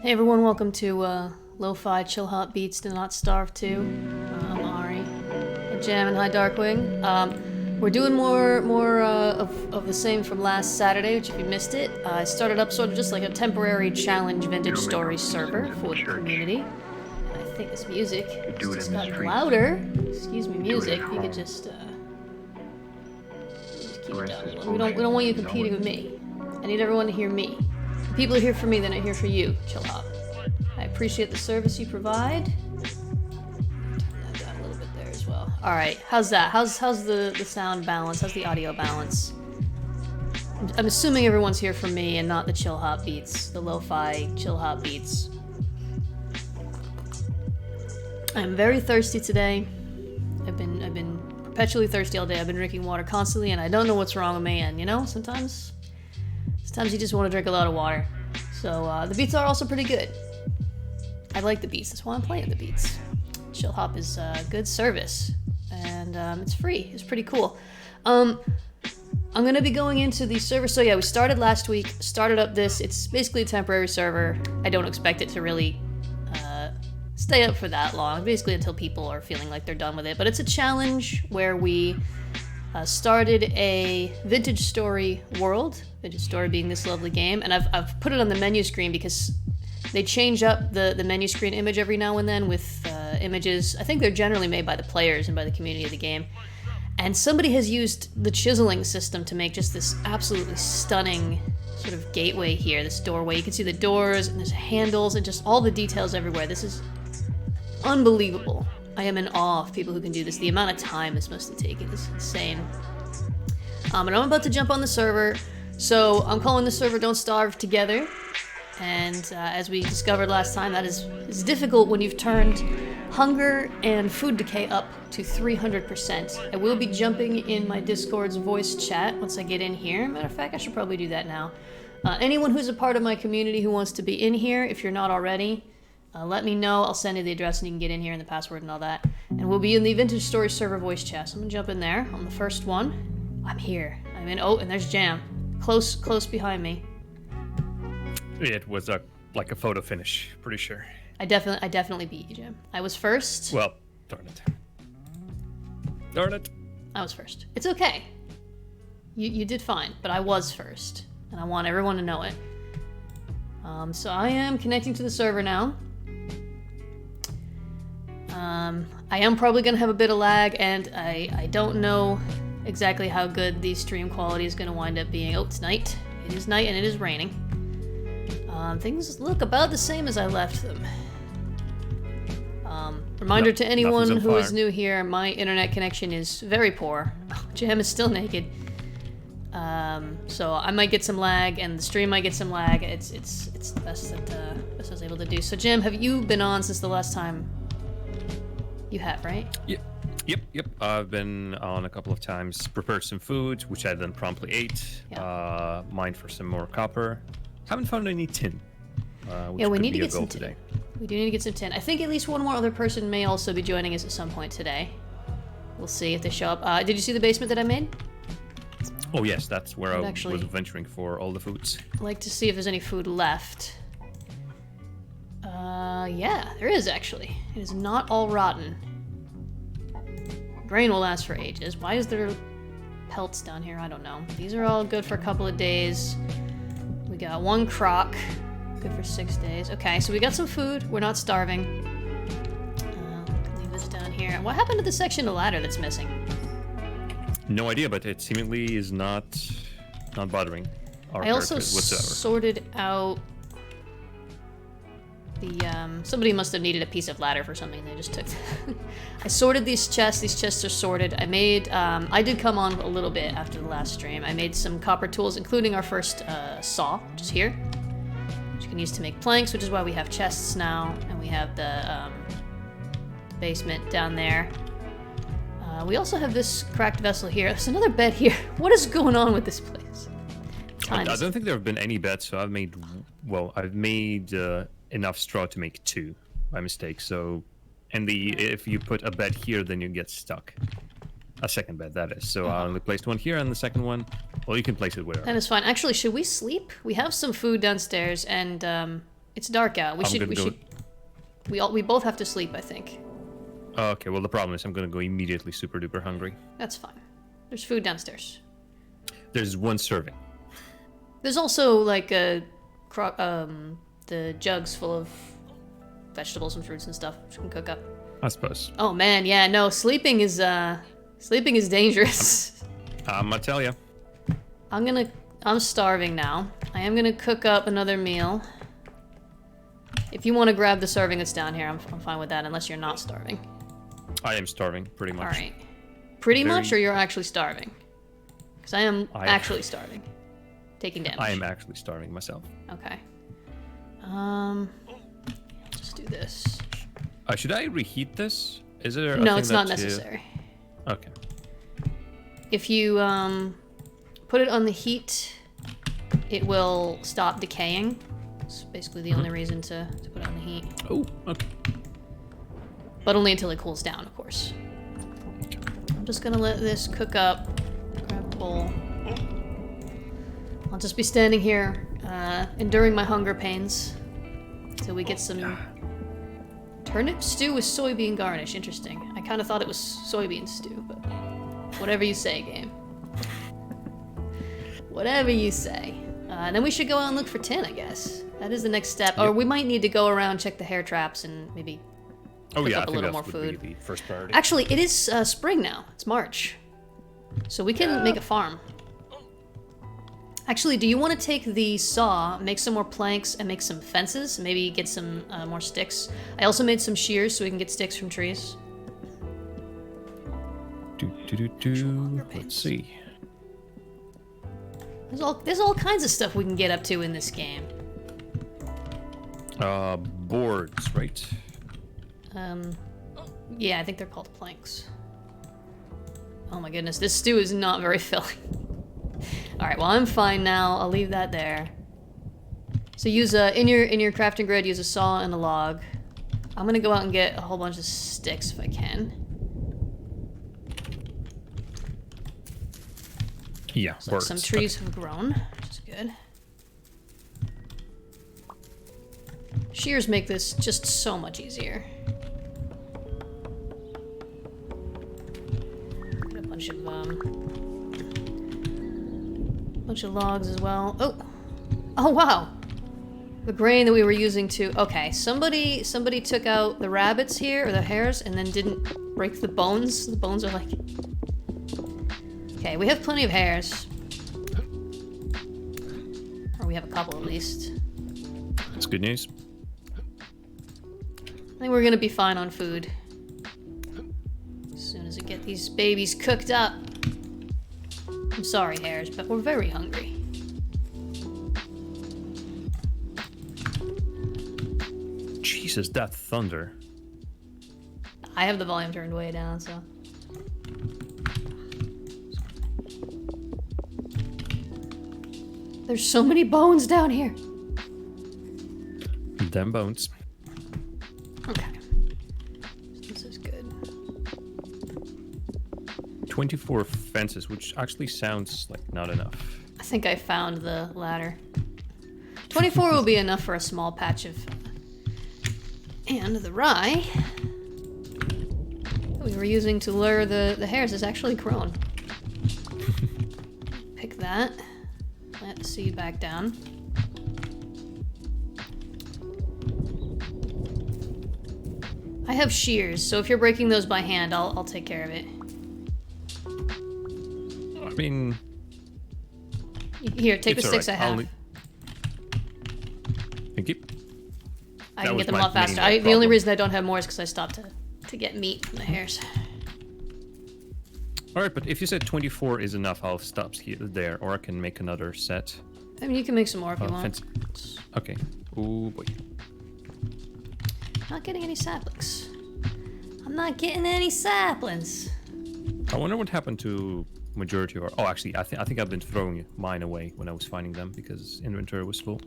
Hey everyone, welcome to Lo-Fi Chill Hot Beats to Not Starve 2. I'm Ari. Jam and hi Darkwing. We're doing more of the same from last Saturday, which if you missed it, I started up sort of just like a temporary challenge vintage story server for the community. And I think this music just got louder. Excuse me, music. You could just keep it down a little. We don't want you competing with me. I need everyone to hear me. The people are here for me, they're not here for you, Chill Hop. I appreciate the service you provide. Turn that down a little bit there as well. Alright, how's that? How's the sound balance? How's the audio balance? I'm assuming everyone's here for me and not the Chill Hop Beats, the lo-fi Chill Hop Beats. I'm very thirsty today. I've been perpetually thirsty all day. I've been drinking water constantly and I don't know what's wrong with me, and you know, sometimes you just want to drink a lot of water. So the beats are also pretty good. I like the beats, that's why I'm playing the beats. Chill Hop is good service, and it's free. It's pretty cool. I'm gonna be going into the server. So yeah, we started last week, started up this. It's basically a temporary server. I don't expect it to really stay up for that long, basically until people are feeling like they're done with it. But it's a challenge where we started a vintage story world, vintage story being this lovely game, and I've put it on the menu screen because they change up the menu screen image every now and then with images. I think they're generally made by the players and by the community of the game. And somebody has used the chiseling system to make just this absolutely stunning sort of gateway here, this doorway. You can see the doors and there's handles and just all the details everywhere. This is unbelievable. I am in awe of people who can do this. The amount of time this must have taken is insane. And I'm about to jump on the server, so I'm calling the server Don't Starve Together. And as we discovered last time, that is difficult when you've turned hunger and food decay up to 300%. I will be jumping in my Discord's voice chat once I get in here. Matter of fact, I should probably do that now. Anyone who's a part of my community who wants to be in here, if you're not already, let me know. I'll send you the address and you can get in here and the password and all that. And we'll be in the Vintage Story server voice chat. So I'm gonna jump in there on the first one. I'm here. I'm in. Oh, and there's Jam. Close behind me. It was like a photo finish, pretty sure. I definitely beat you, Jam. I was first. Well, darn it. Darn it. I was first. It's okay. You did fine, but I was first. And I want everyone to know it. So I am connecting to the server now. I am probably going to have a bit of lag, and I don't know exactly how good the stream quality is going to wind up being. Oh, it's night. It is night and it is raining. Things look about the same as I left them. Reminder to anyone who is new here, my internet connection is very poor. Oh, Jam is still naked. So I might get some lag, and the stream might get some lag. It's the best that I was able to do. So Jam, have you been on since the last time? You have, right? Yep. I've been on a couple of times, prepared some food, which I then promptly ate. Yeah. Mined for some more copper. Haven't found any tin. Yeah, we need to be a get some goal tin. today. We do need to get some tin. I think at least one more other person may also be joining us at some point today. We'll see if they show up. Did you see the basement that I made? Oh yes, that's where I actually was venturing for all the foods. I'd like to see if there's any food left. Yeah, there is actually. It is not all rotten. Grain will last for ages. Why is there pelts down here? I don't know. These are all good for a couple of days. We got one crock, good for 6 days. Okay, so we got some food. We're not starving. Leave this down here. What happened to the section of ladder that's missing? No idea, but it seemingly is not bothering our I also characters whatsoever. sorted out the, somebody must have needed a piece of ladder for something, they just took I sorted these chests are sorted. I made, I did come on a little bit after the last stream. I made some copper tools, including our first saw, which is here, which you can use to make planks, which is why we have chests now, and we have the basement down there. We also have this cracked vessel here. There's another bed here. What is going on with this place? I don't think there have been any beds, so I've made enough straw to make 2 by mistake. So, and if you put a bed here, then you get stuck. A second bed, that is. So I only placed one here, and the second one, well, you can place it wherever. That is fine. Actually, should we sleep? We have some food downstairs, and It's dark out. We I'm should. gonna We go- should. We both have to sleep, I think. Okay, well the problem is I'm gonna go immediately super duper hungry. That's fine. There's food downstairs. There's one serving. There's also like the jugs full of vegetables and fruits and stuff which you can cook up. I suppose. Oh man, yeah, no, sleeping is dangerous. I'm gonna tell you. I'm starving now. I am gonna cook up another meal. If you want to grab the serving that's down here, I'm fine with that, unless you're not starving. I am starving, pretty much. All right. Pretty Very- much, or you're actually starving? Because I am actually starving. Taking damage. I am actually starving myself. Okay. Just do this. Should I reheat this? Is there? No, it's not necessary. Okay. If you put it on the heat, it will stop decaying. It's basically the only reason to put it on the heat. Oh, okay. But only until it cools down, of course. I'm just gonna let this cook up. Grab a bowl. I'll just be standing here, enduring my hunger pains, till we get some turnip stew with soybean garnish. Interesting. I kind of thought it was soybean stew, but whatever you say, game. Whatever you say. Then we should go out and look for tin, I guess. That is the next step. Or we might need to go around, check the hair traps, and maybe Oh yeah, up I a think little that more would food. be the first priority. Actually, it is spring now. It's March. So we can make a farm. Actually, do you want to take the saw, make some more planks, and make some fences? Maybe get some more sticks. I also made some shears so we can get sticks from trees. Let's see. There's all kinds of stuff we can get up to in this game. Boards, right? Yeah, I think they're called planks. Oh my goodness, this stew is not very filling. Alright, well I'm fine now. I'll leave that there. So use in your crafting grid, use a saw and a log. I'm gonna go out and get a whole bunch of sticks if I can. Yeah, So boards. some trees have grown, which is good. Shears make this just so much easier. Get a bunch of logs as well. Oh wow! The grain that we were using to. Okay, somebody took out the rabbits here or the hares and then didn't break the bones. The bones are like. Okay, we have plenty of hares. Or we have a couple at least. That's good news. I think we're gonna be fine on food. As soon as I get these babies cooked up. I'm sorry, hares, but we're very hungry. Jesus, that thunder. I have the volume turned way down, so. There's so many bones down here. Damn bones. Okay. This is good. 24 fences, which actually sounds like not enough. I think I found the ladder. 24 will be enough for a small patch of... And the rye that we were using to lure the hares has actually grown. Pick that. Plant the seed back down. I have shears, so if you're breaking those by hand, I'll take care of it. I mean, Here, take the it's sticks I alright. have. Thank you. I That can was get them a my lot faster. main The only problem. reason I don't have more is because I stopped to get meat from the hares. Alright, but if you said 24 is enough, I'll stop here, there, or I can make another set. I mean, you can make some more if you want. Fence. Okay. Oh boy. Not getting any saplings. I'm not getting any saplings. I wonder what happened to majority of our... Oh, actually, I think I've been throwing mine away when I was finding them because inventory was full.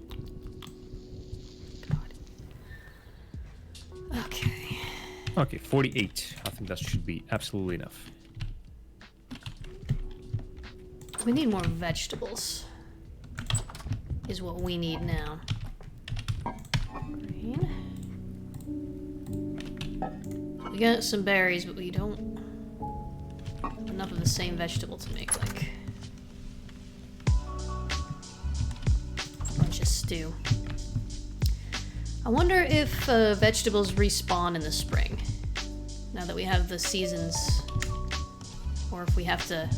God. Okay. Okay, 48. I think that should be absolutely enough. We need more vegetables. Is what we need now. Green. We got some berries, but we don't have enough of the same vegetable to make like a bunch of stew. I wonder if vegetables respawn in the spring, now that we have the seasons, or if we have to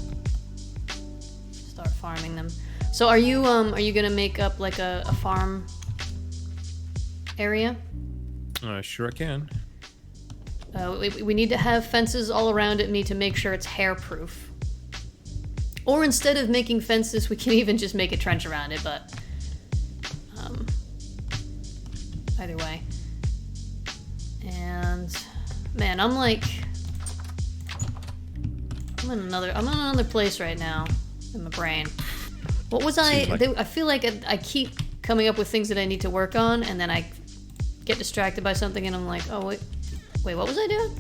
start farming them. So are you gonna make up like a farm area? Sure I can. We need to have fences all around it. We need to make sure it's hair-proof. Or instead of making fences, we can even just make a trench around it, but either way. And man, I'm in another place right now in my brain. What was I feel like I keep coming up with things that I need to work on, and then I get distracted by something and I'm like, oh wait, what was I doing?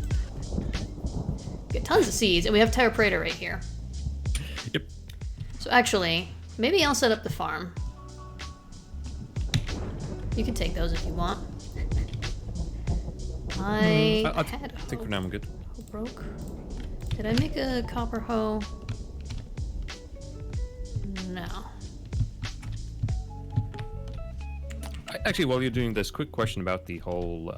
We get tons of seeds, and we have Terra Preta right here. Yep. So actually, maybe I'll set up the farm. You can take those if you want. I think for now I'm good. Hoe broke. Did I make a copper hoe? No. Actually, while you're doing this, quick question about the whole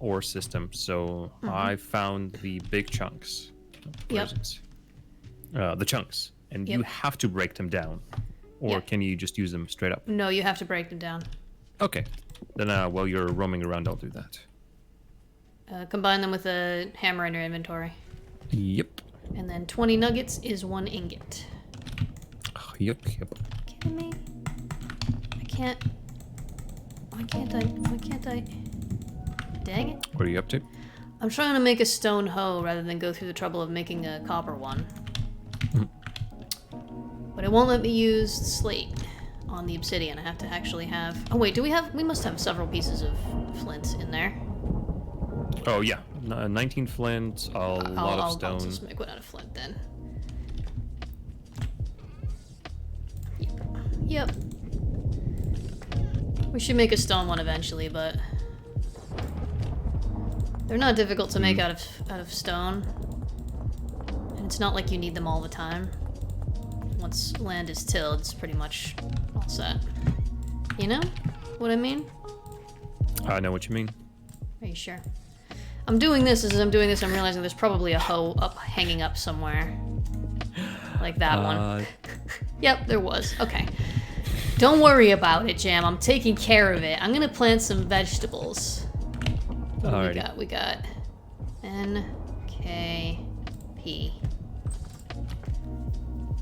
ore system. So I found the big chunks. Yep. The chunks. And Yep. you have to break them down. Or Yep. can you just use them straight up? No, you have to break them down. Okay. Then while you're roaming around, I'll do that. Combine them with a hammer in your inventory. Yep. And then 20 nuggets is 1 ingot. Yep. Kidding me? I can't. Why can't I? Dang it. What are you up to? I'm trying to make a stone hoe rather than go through the trouble of making a copper one. But it won't let me use slate on the obsidian. I have to actually have... Oh wait, we must have several pieces of flint in there. Oh, yeah. 19 flint, a lot of stone. I'll just make one out of flint then. Yep. We should make a stone one eventually, but they're not difficult to make out of stone. And it's not like you need them all the time. Once land is tilled, it's pretty much all set. You know what I mean? I know what you mean. Are you sure? I'm doing this, I'm realizing there's probably a hoe hanging up somewhere. Like that one. Yep, there was. Okay. Don't worry about it, Jam. I'm taking care of it. I'm gonna plant some vegetables. What do we got? We got NKP.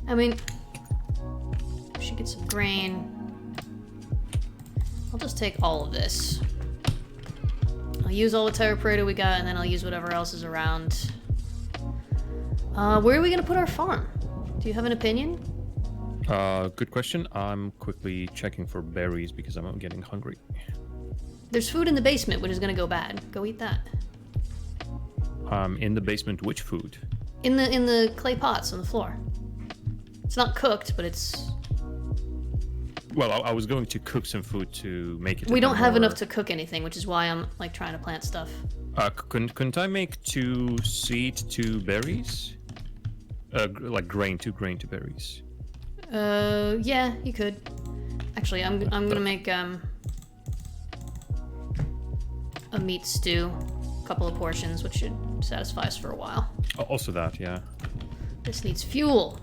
I mean, we should get some grain. I'll just take all of this. I'll use all the Terra Preta we got, and then I'll use whatever else is around. Where are we gonna put our farm? Do you have an opinion? Good question. I'm quickly checking for berries because I'm getting hungry. There's food in the basement, which is gonna go bad. Go eat that. In the basement, which food? In the clay pots on the floor. It's not cooked, but it's... Well, I was going to cook some food to make it. We don't have enough to cook anything, which is why I'm like trying to plant stuff. Couldn't I make 2 seed, 2 berries? Like grain, 2 grain, 2 berries. Yeah, you could. Actually, I'm gonna make a meat stew, a couple of portions, which should satisfy us for a while. Also that, yeah. This needs fuel.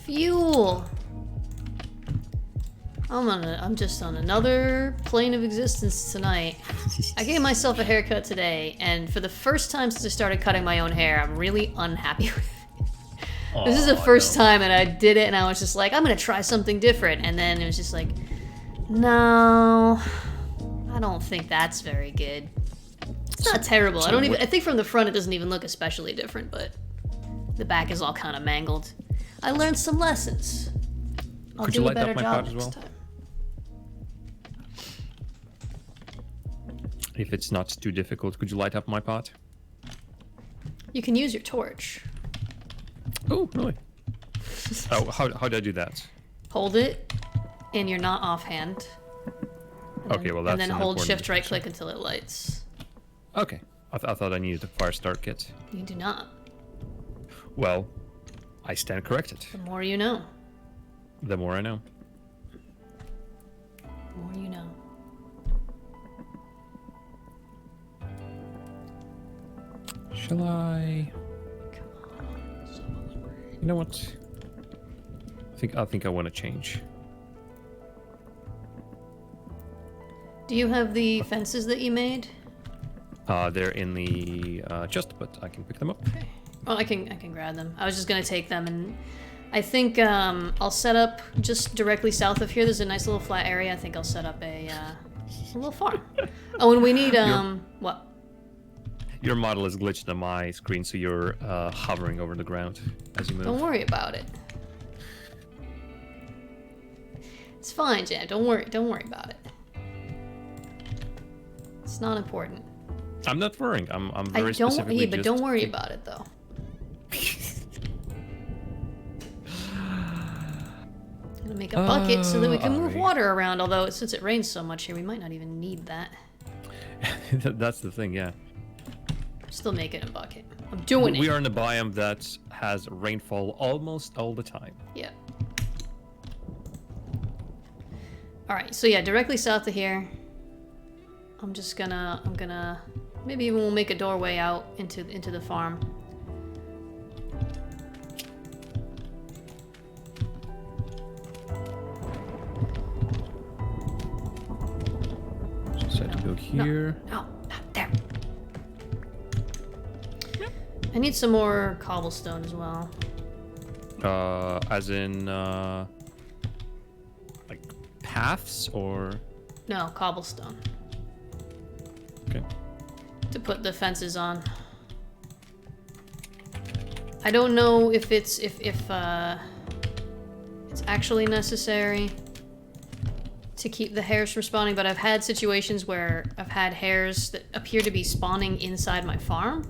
Fuel. I'm just on another plane of existence tonight. I gave myself a haircut today, and for the first time since I started cutting my own hair, I'm really unhappy with it. This is the first time, and I did it, and I was just like, I'm gonna try something different. And then it was just like, no, I don't think that's very good. It's not terrible. I think from the front it doesn't even look especially different, but the back is all kind of mangled. I learned some lessons. I'll do a better job next time. If it's not too difficult, could you light up my pot? You can use your torch. Oh, really? Oh, how do I do that? Hold it in your not offhand. Okay, well, that's and then an hold important shift right distinction. click until it lights. Okay, I thought I needed a fire start kit. You do not. Well, I stand corrected. The more you know. The more I know. The more you know. Shall I? You know what? I think I want to change. Do you have the fences that you made? They're in the chest, but I can pick them up. Okay. Well, I can grab them. I was just gonna take them, and I think I'll set up just directly south of here. There's a nice little flat area. I think I'll set up a little farm. Oh, and we need what? Your model is glitched on my screen, so you're hovering over the ground as you move. Don't worry about it. It's fine, Jan. Don't worry about it. It's not important. I'm not worrying. I'm very specifically Yeah, but just don't worry about it though. Gonna make a bucket so that we can move alright. water around. Although since it rains so much here, we might not even need that. That's the thing, yeah. Still make it a bucket. I'm doing We it. are in a biome that has rainfall almost all the time. Yeah. All right. So yeah, directly south of here. I'm gonna maybe even we'll make a doorway out into the farm. Just had to go here. No, not there. I need some more cobblestone as well. As in, like paths or. No, cobblestone Okay. to put the fences on. I don't know if it's it's actually necessary to keep the hares from spawning, but I've had situations where I've had hares that appear to be spawning inside my farm,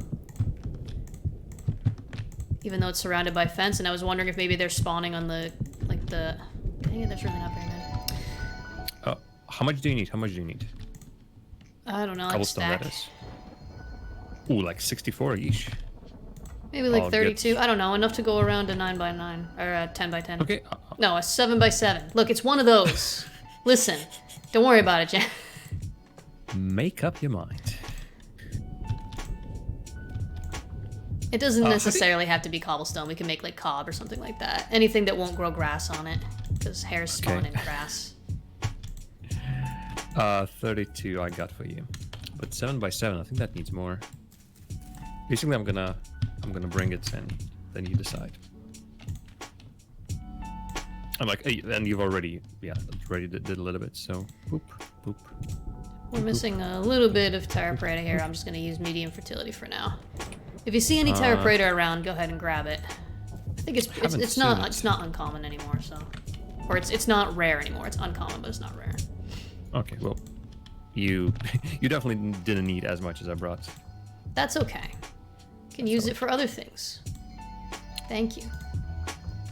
even though it's surrounded by fence, and I was wondering if maybe they're spawning on the dang it, that's really not very many. How much do you need? How much do you need? I don't know, like a Cobblestone, stack. that is. Ooh, like 64 each. Maybe like I'll 32. get- I don't know, enough to go around a 9x9 or a 10x10. Okay. No, a 7x7. Look, it's one of those. Listen, don't worry about it, Jan. Make up your mind. It doesn't how do you- necessarily have to be cobblestone. We can make like cob or something like that. Anything that won't grow grass on it, because hares spawn Okay. in grass. 32 I got for you, but 7x7. I think that needs more. Basically, I'm gonna bring it and then you decide. I'm like, hey, and you've already did a little bit. So boop boop. We're missing a little bit of Terra Parada here. I'm just gonna use medium fertility for now. If you see any Terra Parada around, go ahead and grab it. I think it's Haven't it's seen not it. it's not uncommon anymore. So, or it's not rare anymore. It's uncommon, but it's not rare. Okay, well, you definitely didn't need as much as I brought. That's okay. You can use it for other things. Thank you.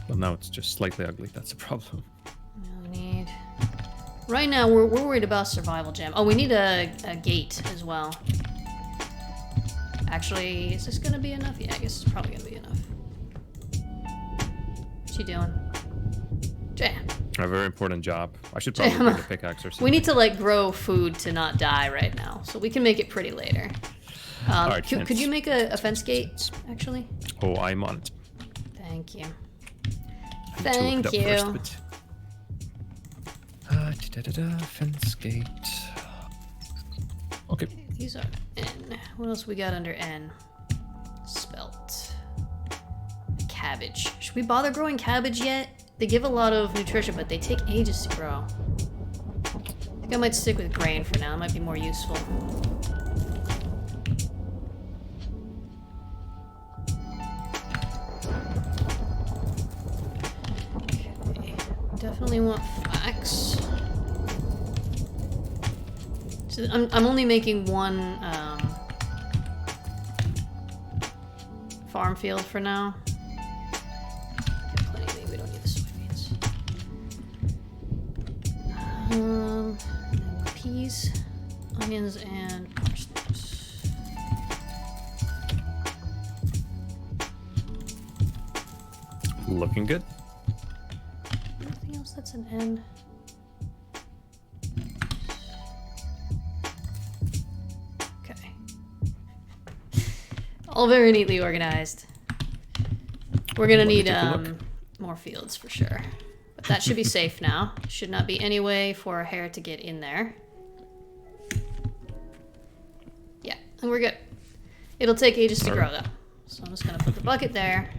Well, now it's just slightly ugly. That's a problem. Now we need. Right now we're worried about survival gem. Oh, we need a gate as well. Actually, is this gonna be enough? Yeah, I guess it's probably gonna be enough. What you doing? Jam. A very important job. I should probably bring a pickaxe or something. We need to like grow food to not die right now, so we can make it pretty later. Alright, could fence. you make a fence gate, actually? Oh, I'm on it. Thank you. I need to look Thank it up you. first, but... fence gate. Okay. These are N. What else we got under N? Spelt. Cabbage. Should we bother growing cabbage yet? They give a lot of nutrition, but they take ages to grow. I think I might stick with grain for now. It might be more useful. Okay. Definitely want flax. So I'm only making one farm field for now. Get plenty of meat. We don't need the soybeans. And then peas, onions, and parsnips. Looking good. Anything else that's an N? Okay. All very neatly organized. We're gonna Let me need take a look. more fields for sure. But that should be safe now. Should not be any way for a hare to get in there. Yeah, and we're good. It'll take ages to grow though. So I'm just gonna put the bucket there.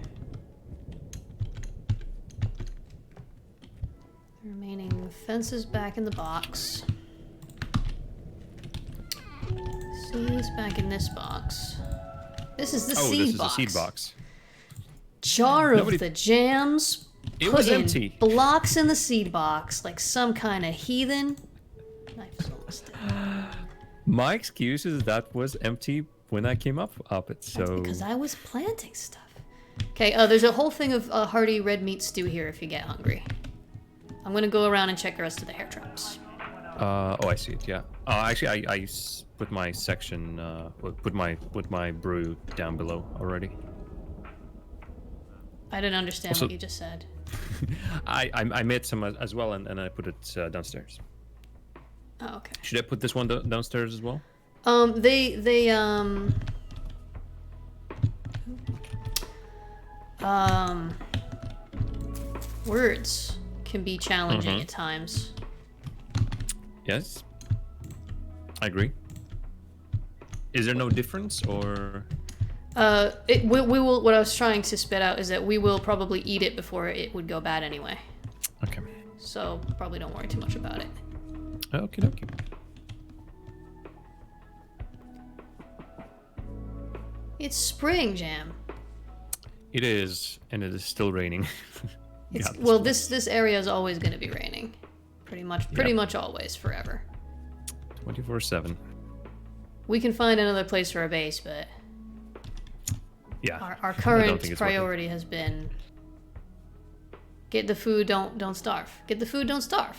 The remaining fences back in the box. Seeds back in this box. This is the seed box. Oh, this is a seed box. Jar Nobody- of the jams. It Put was in empty. blocks in the seed box, like some kind of heathen. Knife's almost dead. My excuse is that was empty when I came up it. So Because I was planting stuff. Okay, there's a whole thing of hearty red meat stew here if you get hungry. I'm gonna go around and check the rest of the hair traps. oh, I see it. Yeah. Actually, I put my section. Put my brew down below already. I didn't understand Also- what you just said. I made some as well, and I put it downstairs. Oh, okay. Should I put this one downstairs as well? They words can be challenging at times. Yes. I agree. Is there no difference, or? We will. What I was trying to spit out is that we will probably eat it before it would go bad anyway. Okay. So probably don't worry too much about it. Okay. Okay. It's spring, Jam. It is, and it is still raining. It's, God, well, this area is always going to be raining, pretty much always, forever. 24/7. We can find another place for a base, but Yeah. our I don't current think it's priority has been get the food, don't starve. Get the food, don't starve.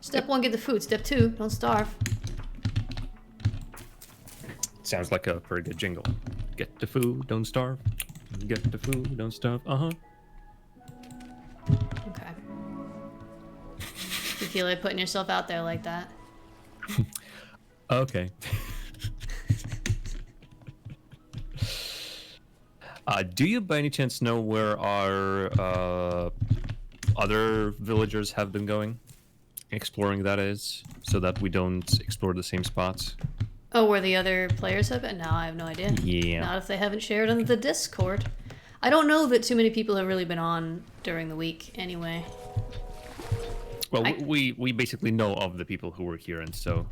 Step 1, get the food. Step 2, don't starve. Sounds like a pretty good jingle. Get the food, don't starve. Get the food, don't starve. Okay. You feel like putting yourself out there like that? Okay. Do you by any chance know where our other villagers have been going? Exploring, that is, so that we don't explore the same spots. Oh, where the other players have been? No, I have no idea. Yeah. Not if they haven't shared on the Discord. I don't know that too many people have really been on during the week anyway. Well, I- we basically know of the people who were here, and so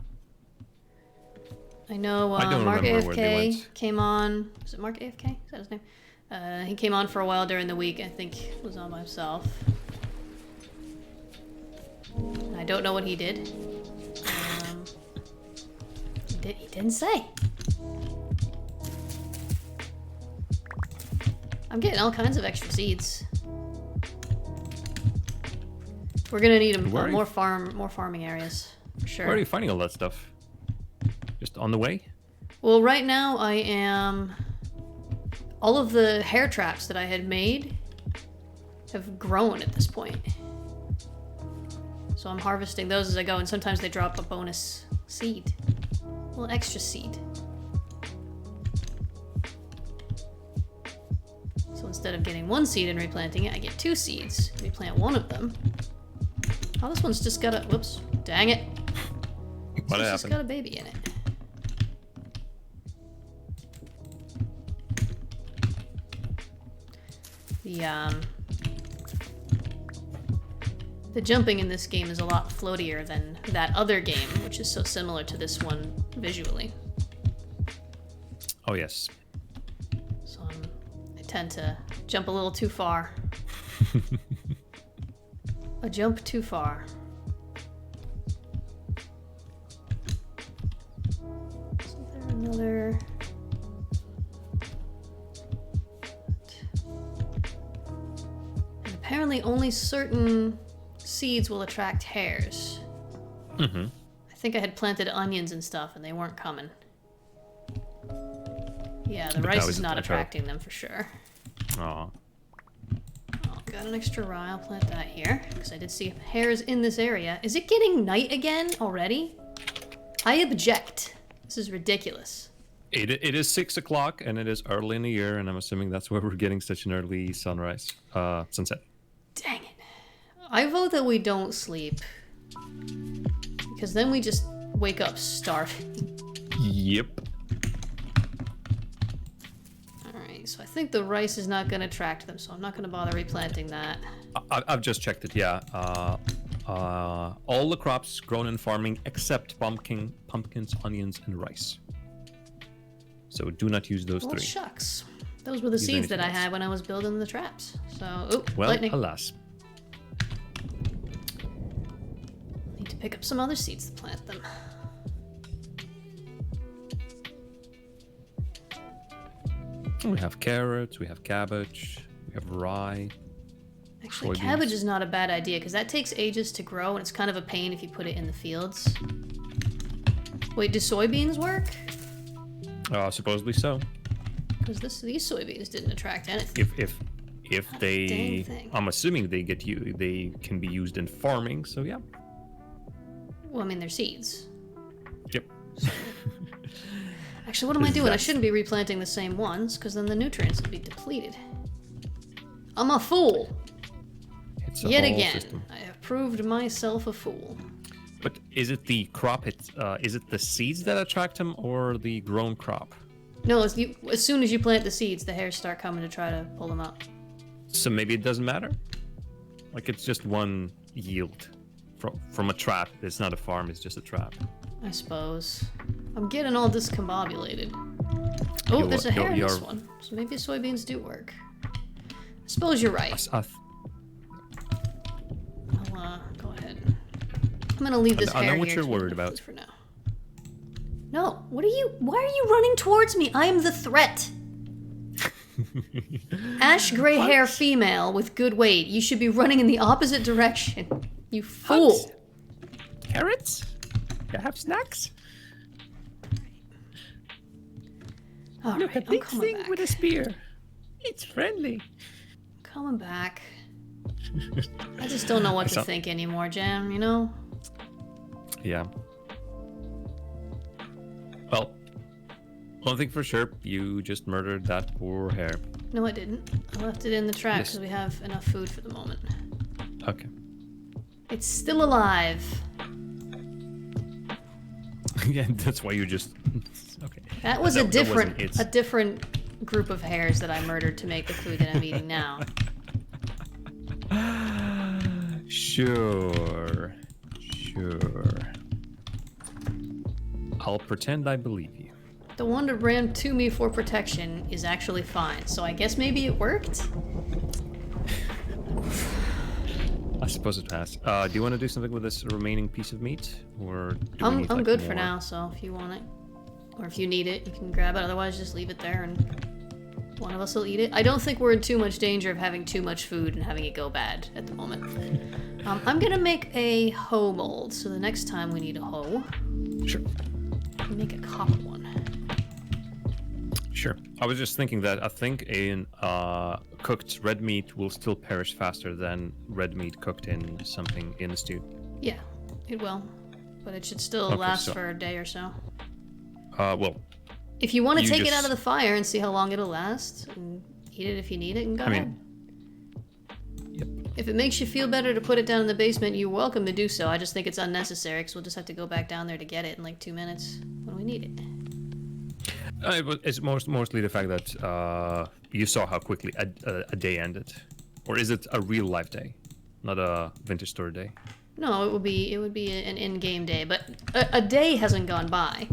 I know I don't Mark remember where they AFK went. came on. Was it Mark AFK? Is that his name? He came on for a while during the week. I think was on by himself. I don't know what he did. He didn't say. I'm getting all kinds of extra seeds. We're gonna need Where are you- more farming areas for sure. where are you finding all that stuff? Just on the way? Well, right now I am. All of the hair traps that I had made have grown at this point. So I'm harvesting those as I go, and sometimes they drop a bonus seed. A little extra seed. So instead of getting 1 seed and replanting it, I get 2 seeds. Replant 1 of them. Oh, this one's just got a. Whoops. Dang it. This What one's just happened? got a baby in it. The jumping in this game is a lot floatier than that other game, which is so similar to this one visually. Oh yes. So I tend to jump a little too far. A jump too far. Is there another? And apparently only certain seeds will attract hares. Mm-hmm. I think I had planted onions and stuff, and they weren't coming. Yeah, the But rice now is is not it better? attracting them for sure. Aw. Oh, got an extra rye. I'll plant that here because I did see hares in this area. Is it getting night again already? I object. This is ridiculous. It is 6 o'clock, and it is early in the year, and I'm assuming that's why we're getting such an early sunset. Dang it. I vote that we don't sleep. Because then we just wake up starving. Yep. Alright, so I think the rice is not going to attract them, so I'm not going to bother replanting that. I've just checked it, yeah. All the crops grown in farming except pumpkins, onions, and rice. So do not use those Well, three. shucks. Those were the Use seeds that I anything else. had when I was building the traps. So, oop, Well, lightning. alas. Need to pick up some other seeds to plant them. We have carrots, we have cabbage, we have rye. Actually, Soybeans. cabbage is not a bad idea because that takes ages to grow and it's kind of a pain if you put it in the fields. Wait, do soybeans work? Supposedly so. Because these soybeans didn't attract anything. If Dang they, thing. I'm assuming they can be used in farming. So yeah. Well, I mean, they're seeds. Yep. Actually, what am I doing? I That's- shouldn't be replanting the same ones because then the nutrients will be depleted. I'm a fool. It's a Yet whole again, system. I have proved myself a fool. But is it the crop? Is it the seeds that attract them, or the grown crop? No, as soon as you plant the seeds, the hares start coming to try to pull them up. So maybe it doesn't matter. Like it's just one yield from a trap. It's not a farm. It's just a trap. I suppose. I'm getting all discombobulated. Oh, there's a hare in this one. So maybe soybeans do work. I suppose you're right. I I'll go ahead. I'm gonna leave this I know hare what here you're to eat worried my about. food for now. No, why are you running towards me? I am the threat. Ash gray hair female with good weight. You should be running in the opposite direction. You fool. Carrots? You have snacks? All right, I'm coming back. a spear. It's friendly. Coming back. I just don't know what to think anymore, Jam, you know? Yeah. Well, one thing for sure, you just murdered that poor hare. No, I didn't. I left it in the trap Yes. because we have enough food for the moment. Okay. It's still alive. Yeah, that's why you just. Okay. That was That a wasn't different its- a different group of hares that I murdered to make the food that I'm eating now. Sure. I'll pretend I believe you. The one that ran to me for protection is actually fine, so I guess maybe it worked? I suppose it has. Do you want to do something with this remaining piece of meat, or do we need, I'm like, good for more? now, so if you want it, or if you need it, you can grab it, otherwise just leave it there and one of us will eat it. I don't think we're in too much danger of having too much food and having it go bad at the moment. I'm gonna make a hoe mold, so the next time we need a hoe, Sure. make a copper one. Sure. I was just thinking that I think cooked red meat will still perish faster than red meat cooked in something in a stew. Yeah, it will, but it should still Okay, last so- for a day or so. Well, If you want to You take it just- out of the fire and see how long it'll last, and eat it if you need it, and go I mean, ahead. yep. If it makes you feel better to put it down in the basement, you're welcome to do so. I just think it's unnecessary because we'll just have to go back down there to get it in like 2 minutes when we need it. It's mostly the fact that you saw how quickly a day ended, or is it a real life day, not a vintage store day? No, it would be an in-game day, but a day hasn't gone by.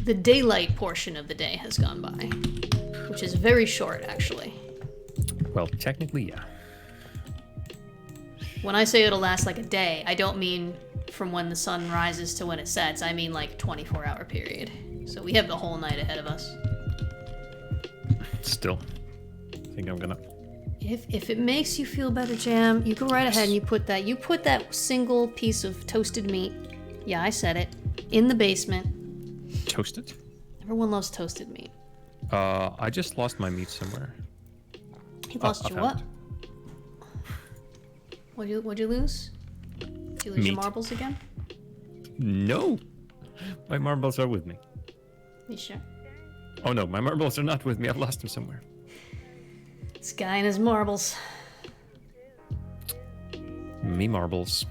The daylight portion of the day has gone by, which is very short, actually. Well, technically, yeah. When I say it'll last like a day, I don't mean from when the sun rises to when it sets. I mean like 24-hour period. So we have the whole night ahead of us. Still, I think I'm gonna. If it makes you feel better, Jam, you go right ahead and you put that single piece of toasted meat. Yeah, I said it. In the basement. Toasted? Everyone loves toasted meat. I just lost my meat somewhere. You lost I your found what? What'd you lose? Did you lose your Meat. marbles again? No! My marbles are with me. You sure? Oh no, my marbles are not with me. I've lost them somewhere. This guy and his marbles. Me marbles.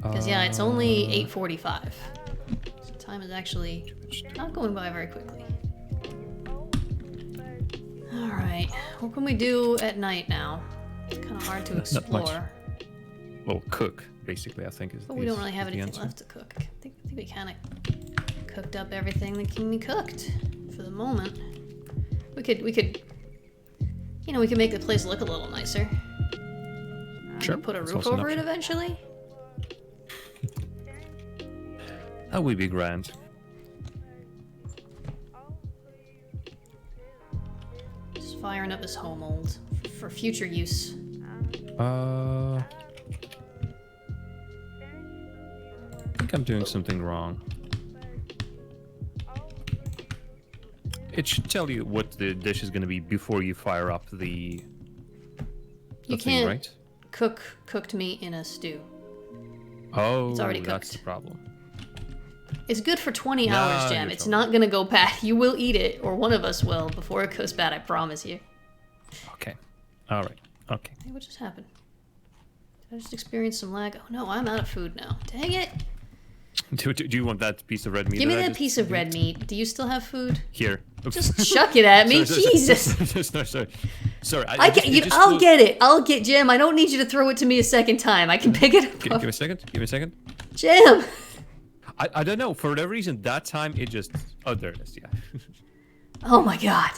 Because yeah, it's only 8:45. So time is actually not going by very quickly. Alright, what can we do at night now? It's kind of hard to Not much. explore. Well, cook, basically, I think is But we don't really have the anything answer. left to cook. I think we kind of cooked up everything that can be cooked for the moment. We could, you know, we could make the place look a little nicer. Sure, Put a that's roof also an over it option. eventually. That would be grand. Just firing up this home mold for future use. I think I'm doing something wrong. It should tell you what the dish is going to be before you fire up the You thing, can't right? cook cooked meat in a stew. Oh, It's already that's the cooked. problem. It's good for 20 Nah, hours, Jam. you're It's fine. not gonna go bad. You will eat it, or one of us will, before it goes bad, I promise you. Okay. All right. Okay. Hey, what just happened? Did I just experience some lag? Oh no, I'm out of food now. Dang it! Do you want that piece of red meat? Give me I that just piece of ate? red meat. Do you still have food? Here. Oops. Just chuck it at me, Sorry. Jesus! Sorry. Sorry. I just- can, it just I'll flew- get it. I'll get Jim. I don't need you to throw it to me a second time. I can pick it Give up. me a second. Give me a second. Jim. I don't know. For whatever reason, that time it just. Oh, there it is. Yeah. Oh my God.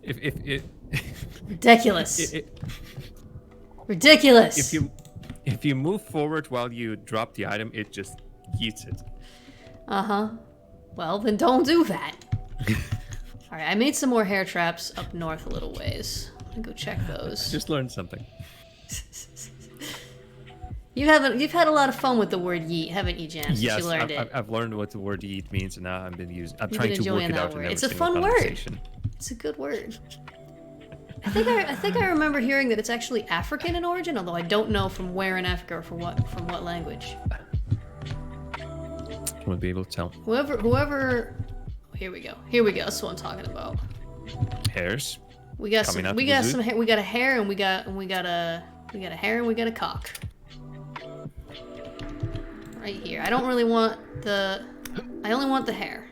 if it. Ridiculous. it Ridiculous. if you move forward while you drop the item, it just yeets it. Uh-huh. Well, then don't do that. Alright, I made some more hair traps up north a little ways. I'm gonna go check those. Just learned something. You've had a lot of fun with the word yeet, haven't you, Jan? Since Yes, you learned it. I've learned what the word yeet means, and now I'm trying been to work enjoying it that out in word. every It's a single fun word. conversation. It's a good word. I think I remember hearing that it's actually African in origin, although I don't know from where in Africa or from what language. Won't be able to tell. Whoever. Here we go. That's what I'm talking about. Hairs. We got Coming some. out We of the got zoo? some. We got a hare, and we got a hare, and we got a cock. Right here. I don't really want the. I only want the hare.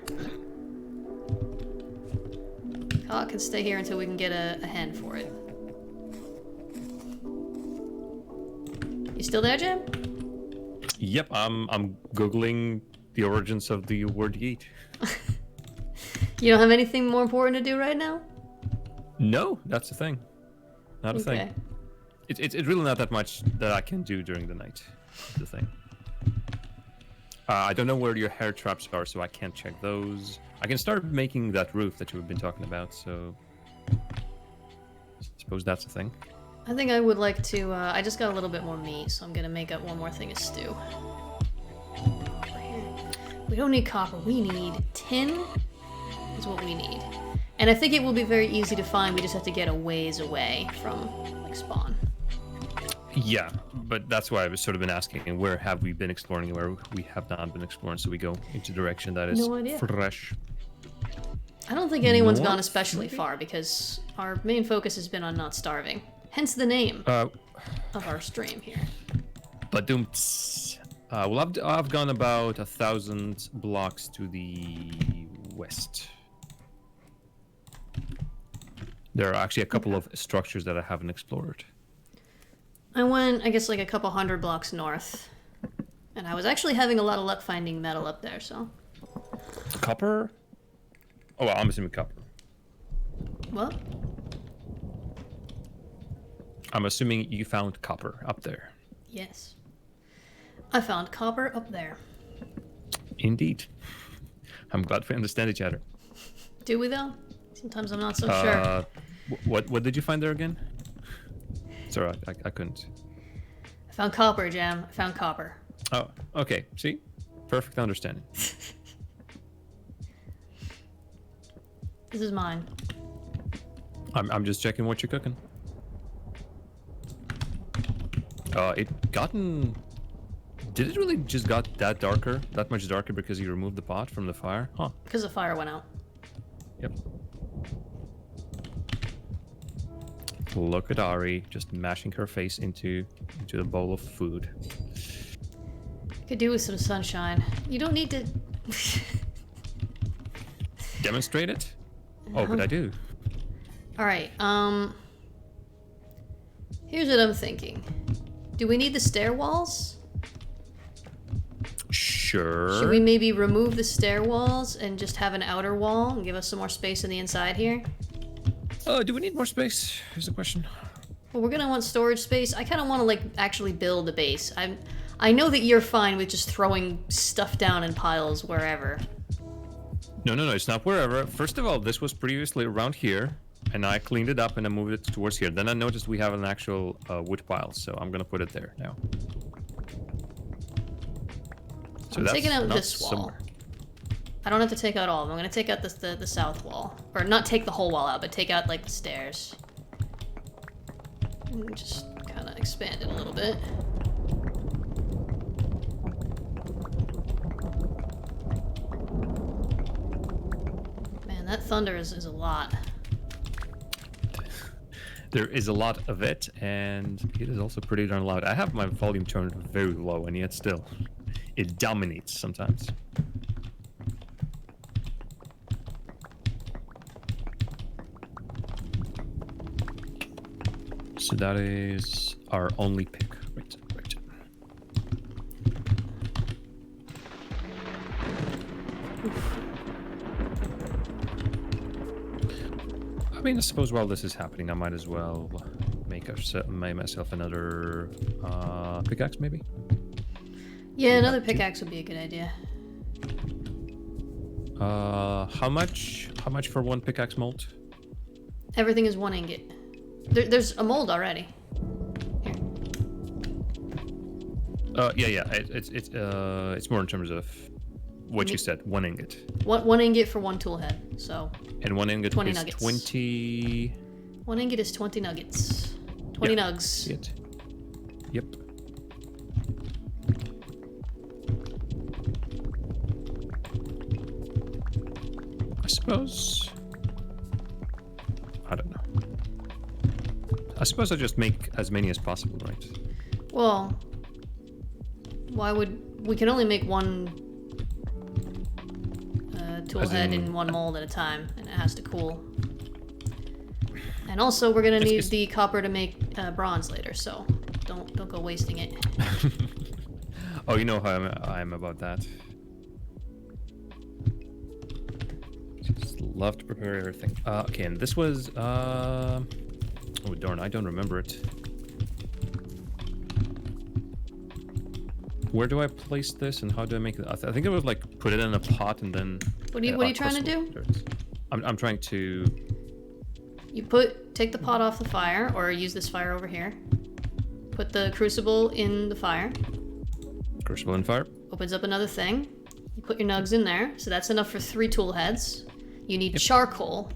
Cock can stay here until we can get a hen for it. You still there, Jim? Yep, I'm googling the origins of the word yeet. You don't have anything more important to do right now? No, that's the thing. Not a Okay. thing. It's really not that much that I can do during the night. That's the thing. I don't know where your hair traps are, so I can't check those. I can start making that roof that you've been talking about, so I suppose that's a thing. I think I would like to. I just got a little bit more meat, so I'm gonna make up one more thing of stew. We don't need copper. We need tin. Is what we need. And I think it will be very easy to find. We just have to get a ways away from like spawn. Yeah, but that's why I've sort of been asking, where have we been exploring and where we have not been exploring, so we go into direction that is No idea. fresh. I don't think anyone's North, gone especially far because our main focus has been on not starving. Hence the name of our stream here. Badumts. Well, I've gone about 1,000 blocks to the west. There are actually a couple of structures that I haven't explored. I went, I guess, like a couple hundred blocks north. And I was actually having a lot of luck finding metal up there, so. Copper? Oh, well, I'm assuming copper. What? I'm assuming you found copper up there. Yes. I found copper up there. Indeed. I'm glad we understand each other. Do we, though? Sometimes I'm not so sure. What did you find there again? Sorry, I couldn't. I found copper, Jam. I found copper. Oh, okay. See? perfect understanding. This is mine. I'm just checking what you're cooking. Did it really just got that much darker because you removed the pot from the fire? Huh. Because the fire went out. Yep. Look at Ari just mashing her face into the bowl of food. Could do with some sunshine. You don't need to. Demonstrate it? Oh, but I do. All right. Here's what I'm thinking. Do we need the stair walls? Sure. Should we maybe remove the stair walls and just have an outer wall and give us some more space on the inside here? Do we need more space? Here's the question. Well, we're gonna want storage space. I kind of want to like actually build a base. I know that you're fine with just throwing stuff down in piles wherever. No, it's not wherever. First of all, this was previously around here, and I cleaned it up and I moved it towards here. Then I noticed we have an actual wood pile, so I'm gonna put it there now. So I'm that's taking out not this wall. I don't have to take out all of them. I'm gonna take out the south wall. Or not take the whole wall out, but take out like the stairs. And just kind of expand it a little bit. Man, that thunder is a lot. There is a lot of it, and it is also pretty darn loud. I have my volume turned very low, and yet still, it dominates sometimes. So that is our only pick. Right. I mean, I suppose while this is happening, I might as well make myself another pickaxe, maybe? Yeah, another pickaxe would be a good idea. How much for one pickaxe mold? Everything is 1 ingot. There's a mold already. Here. Yeah. It's more in terms of what you said. 1 ingot. One ingot for 1 tool head. So. And 1 ingot 20 is nuggets. 20. 1 ingot is 20 nuggets. 20 nugs. See it. Yep. I suppose. I don't know. I suppose I just make as many as possible, right? Well, why would we can only make 1 tool head in 1 mold at a time, and it has to cool. And also, we're gonna need the copper to make bronze later, so don't go wasting it. Oh, you know how I'm about that. Just love to prepare everything. Okay, and this was oh darn, I don't remember it. Where do I place this and how do I make it? I think I would like put it in a pot and then. What are you trying to do? I'm trying to. You take the pot off the fire, or use this fire over here. Put the crucible in the fire. Crucible in fire. Opens up another thing. You put your nugs in there, so that's enough for 3 tool heads. You need charcoal.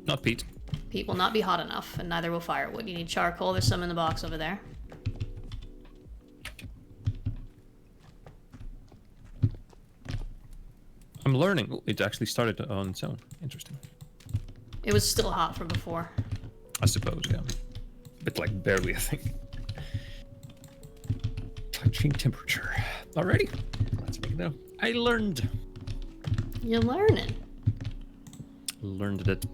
Not peat. Peat will not be hot enough, and neither will firewood. You need charcoal. There's some in the box over there. I'm learning. It actually started on its own. Interesting. It was still hot from before. I suppose, yeah. But like barely, I think. Touching temperature. Alrighty. Let's make it now. I learned. You're learning. Learned it.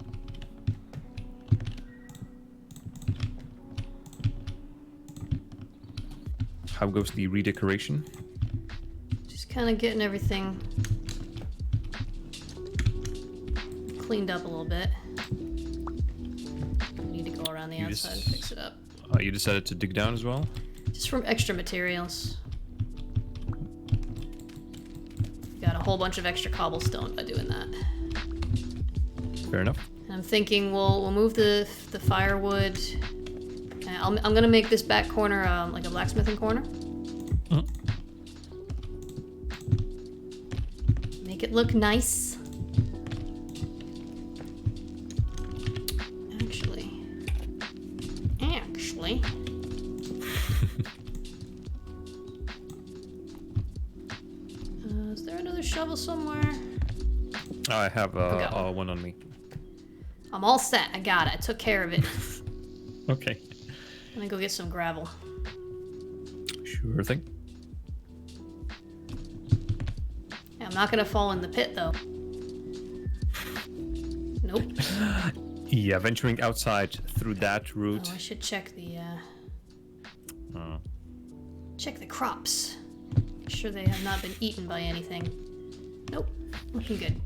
How goes the redecoration? Just kind of getting everything cleaned up a little bit. Need to go around the outside and fix it up. You decided to dig down as well? Just from extra materials. Got a whole bunch of extra cobblestone by doing that. Fair enough. And I'm thinking we'll move the firewood. I'm gonna make this back corner like a blacksmithing corner. Make it look nice. Actually. Is there another shovel somewhere? I have one on me. I'm all set. I got it. I took care of it. Okay. I'm gonna go get some gravel. Sure thing. Yeah, I'm not gonna fall in the pit though. Nope. Yeah, venturing outside through that route. Oh, I should check the check the crops. Make sure they have not been eaten by anything. Nope. Looking good.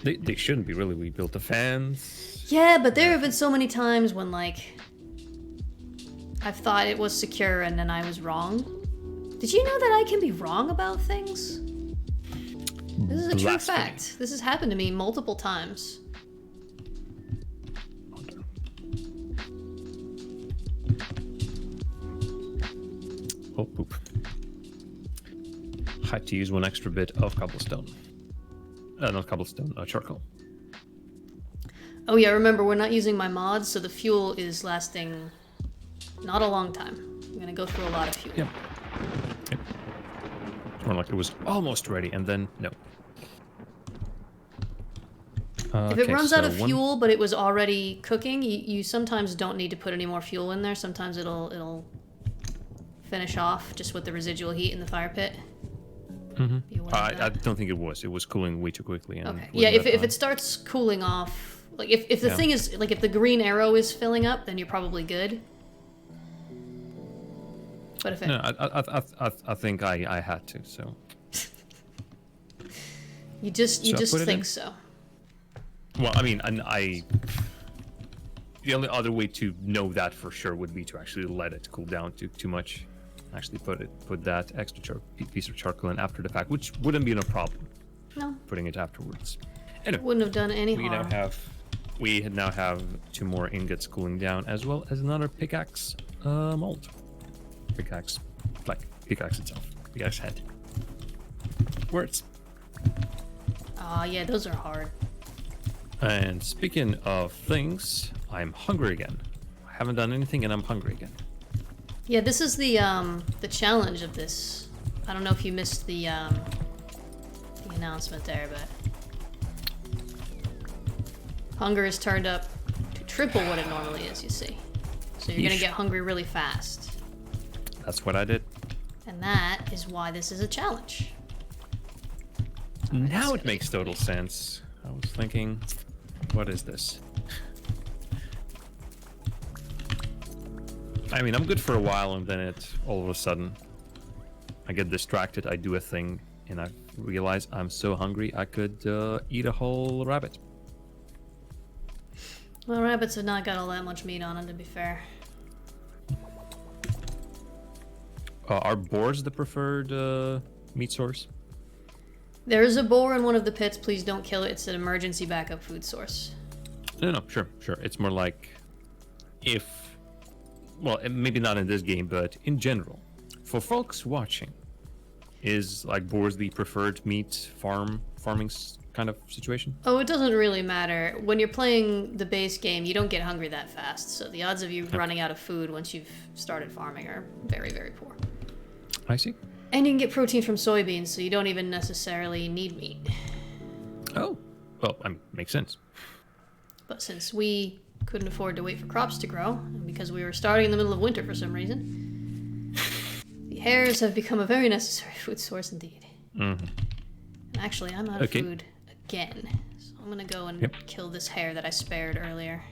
They shouldn't be, really. We built the fans. Yeah, but there have been so many times when, like, I've thought it was secure and then I was wrong. Did you know that I can be wrong about things? This is a true fact. This has happened to me multiple times. Oh, poop. Had to use one extra bit of cobblestone. Not cobblestone, charcoal. Oh yeah, remember, we're not using my mods, so the fuel is lasting not a long time. I'm gonna go through a lot of fuel. Yeah. Yep. Or like it was almost ready, and then no. If it runs out of fuel, but it was already cooking, you sometimes don't need to put any more fuel in there. Sometimes it'll finish off just with the residual heat in the fire pit. Mm-hmm. I don't think it was. It was cooling way too quickly. And okay. Yeah, if it starts cooling off, like if the thing is, like if the green arrow is filling up, then you're probably good. But if it... No, I think I had to, so... You just think so. Well, I mean, the only other way to know that for sure would be to actually let it cool down too much. Actually put that extra piece of charcoal in after the fact, which wouldn't be no problem. No. Putting it afterwards. Anyway, wouldn't have done any harm. We now have 2 more ingots cooling down, as well as another pickaxe mold. Pickaxe, like pickaxe itself, pickaxe head. Words. Oh yeah, those are hard. And speaking of things, I'm hungry again. I haven't done anything, and I'm hungry again. Yeah, this is the challenge of this. I don't know if you missed the announcement there, but hunger is turned up to triple what it normally is, you see. So you're gonna get hungry really fast. That's what I did. And that is why this is a challenge. Now it makes total sense. I was thinking, what is this? I mean, I'm good for a while, and then all of a sudden, I get distracted, I do a thing, and I realize I'm so hungry I could eat a whole rabbit. Well, rabbits have not got all that much meat on them, to be fair. Are boars the preferred meat source? There is a boar in one of the pits. Please don't kill it. It's an emergency backup food source. No, sure. It's more like if... Well, maybe not in this game, but in general. For folks watching, is like boars the preferred meat farming kind of situation? Oh, it doesn't really matter. When you're playing the base game, you don't get hungry that fast. So the odds of you running out of food once you've started farming are very, very poor. I see. And you can get protein from soybeans, so you don't even necessarily need meat. Oh, well, makes sense. But since we couldn't afford to wait for crops to grow, and because we were starting in the middle of winter for some reason, the hares have become a very necessary food source indeed. Mm-hmm. And actually, I'm out of food again, so I'm gonna go and kill this hare that I spared earlier.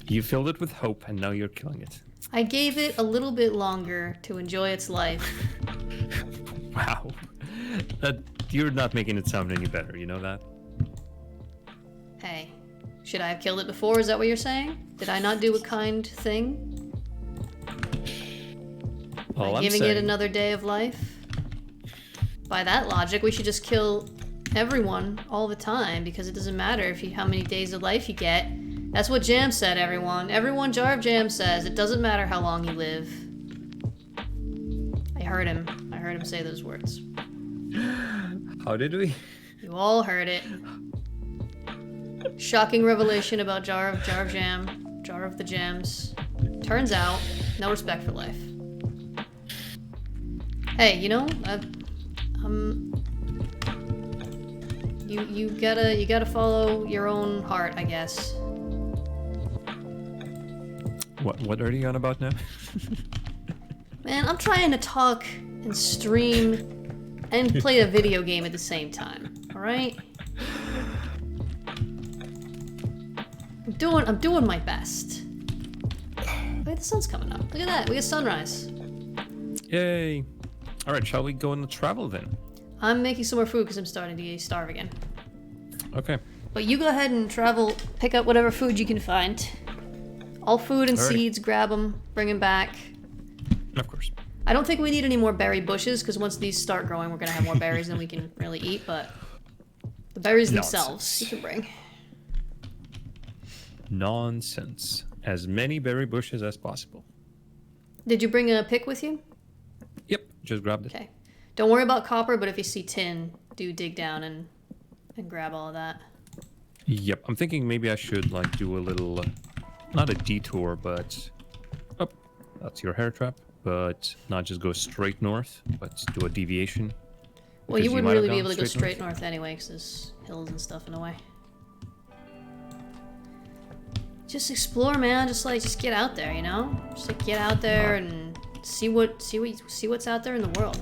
You filled it with hope, and now you're killing it. I gave it a little bit longer to enjoy its life. Wow. You're not making it sound any better, you know that? Hey, should I have killed it before? Is that what you're saying? Did I not do a kind thing? By giving it another day of life? By that logic, we should just kill everyone all the time, because it doesn't matter how many days of life you get. That's what Jam said, everyone. Everyone Jar of Jam says, it doesn't matter how long you live. I heard him heard him say those words. How did we? You all heard it. Shocking revelation about Jar of Jam. Jar of the Gems. Turns out, no respect for life. Hey, you know, you gotta follow your own heart, I guess. What are you on about now? Man, I'm trying to talk and stream and play a video game at the same time. All right? I'm doing my best. Wait, the sun's coming up. Look at that. We get sunrise. Yay! All right, shall we go on the travel then? I'm making some more food because I'm starting to starve again. Okay. But you go ahead and travel, pick up whatever food you can find. All food and Alrighty. seeds, grab them, bring them back. Of course. I don't think we need any more berry bushes because once these start growing, we're gonna have more berries than we can really eat. But the berries themselves, you can bring. Nonsense. As many berry bushes as possible. Did you bring a pick with you? Yep, just grabbed it. Okay. Don't worry about copper, but if you see tin, do dig down and grab all of that. Yep, I'm thinking maybe I should like do a little, not a detour, but oh, that's your hair trap. But not just go straight north, but do a deviation. Well, you Because wouldn't might have really be gone able to go straight north anyway, because there's hills and stuff in the way. Just explore, man. Just get out there, you know. Just like get out there and see what's out there in the world.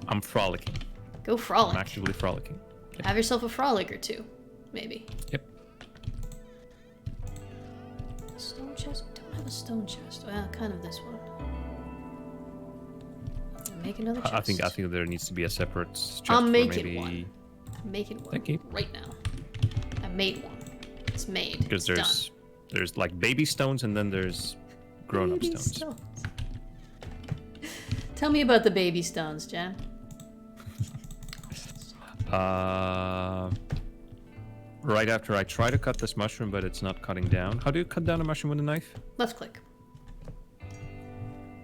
I'm frolicking. Go frolic. I'm actually frolicking. Yep. Have yourself a frolic or two, maybe. Yep. Stone chest? Don't have a stone chest. Well, kind of this one. Make another chest. I think there needs to be a separate chest I'm for making maybe... one. I'm making one. Thank you. Right now. I made one. It's made. Because It's there's like baby stones and then there's grown-up Baby stones. Tell me about the baby stones, Jan. Right after I try to cut this mushroom, but it's not cutting down. How do you cut down a mushroom with a knife? Left click.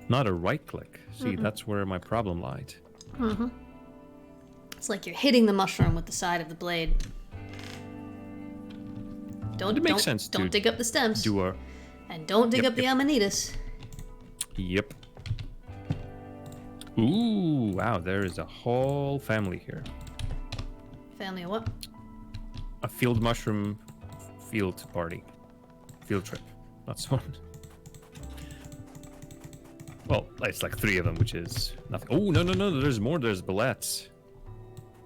Not a right click. See, that's where my problem lied. Mm-hmm. It's like you're hitting the mushroom with the side of the blade. It makes sense Don't to dig up the stems. Do a... And don't dig Yep, up the yep. amanitas. Yep. Ooh, wow, there is a whole family here. Family of what? A field mushroom field party. Field trip. That's one. Well, it's like 3 of them, which is nothing. Oh, no, there's more. There's bullets.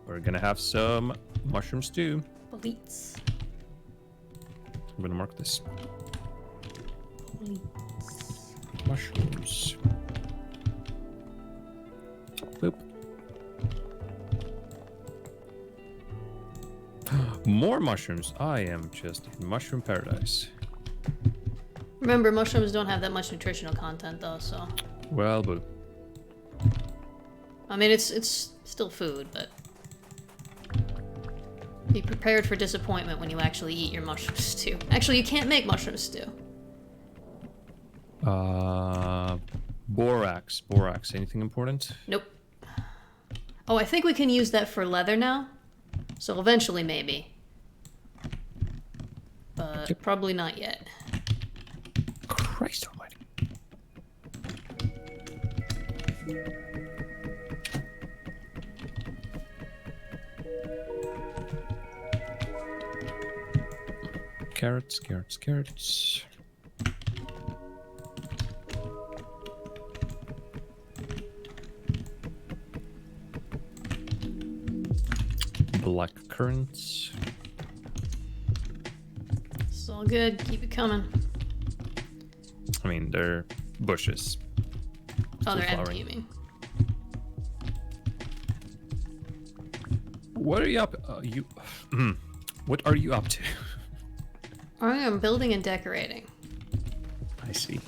We're gonna have some mushroom stew. Bolites. I'm gonna mark this. Mushrooms. Boop. More mushrooms. I am just in mushroom paradise. Remember, mushrooms don't have that much nutritional content, though, so... Well, boo. I mean, it's still food, but... Be prepared for disappointment when you actually eat your mushroom stew. Actually, you can't make mushroom stew. Borax. Borax. Anything important? Nope. Oh, I think we can use that for leather now. So eventually, maybe. But Yep. probably not yet. Christ almighty. Carrots, carrots, carrots. Black currants. It's all good. Keep it coming. I mean, they're bushes. Oh, they're Still empty, flowering. you mean? What are you up? What are you up to? I am building and decorating. I see.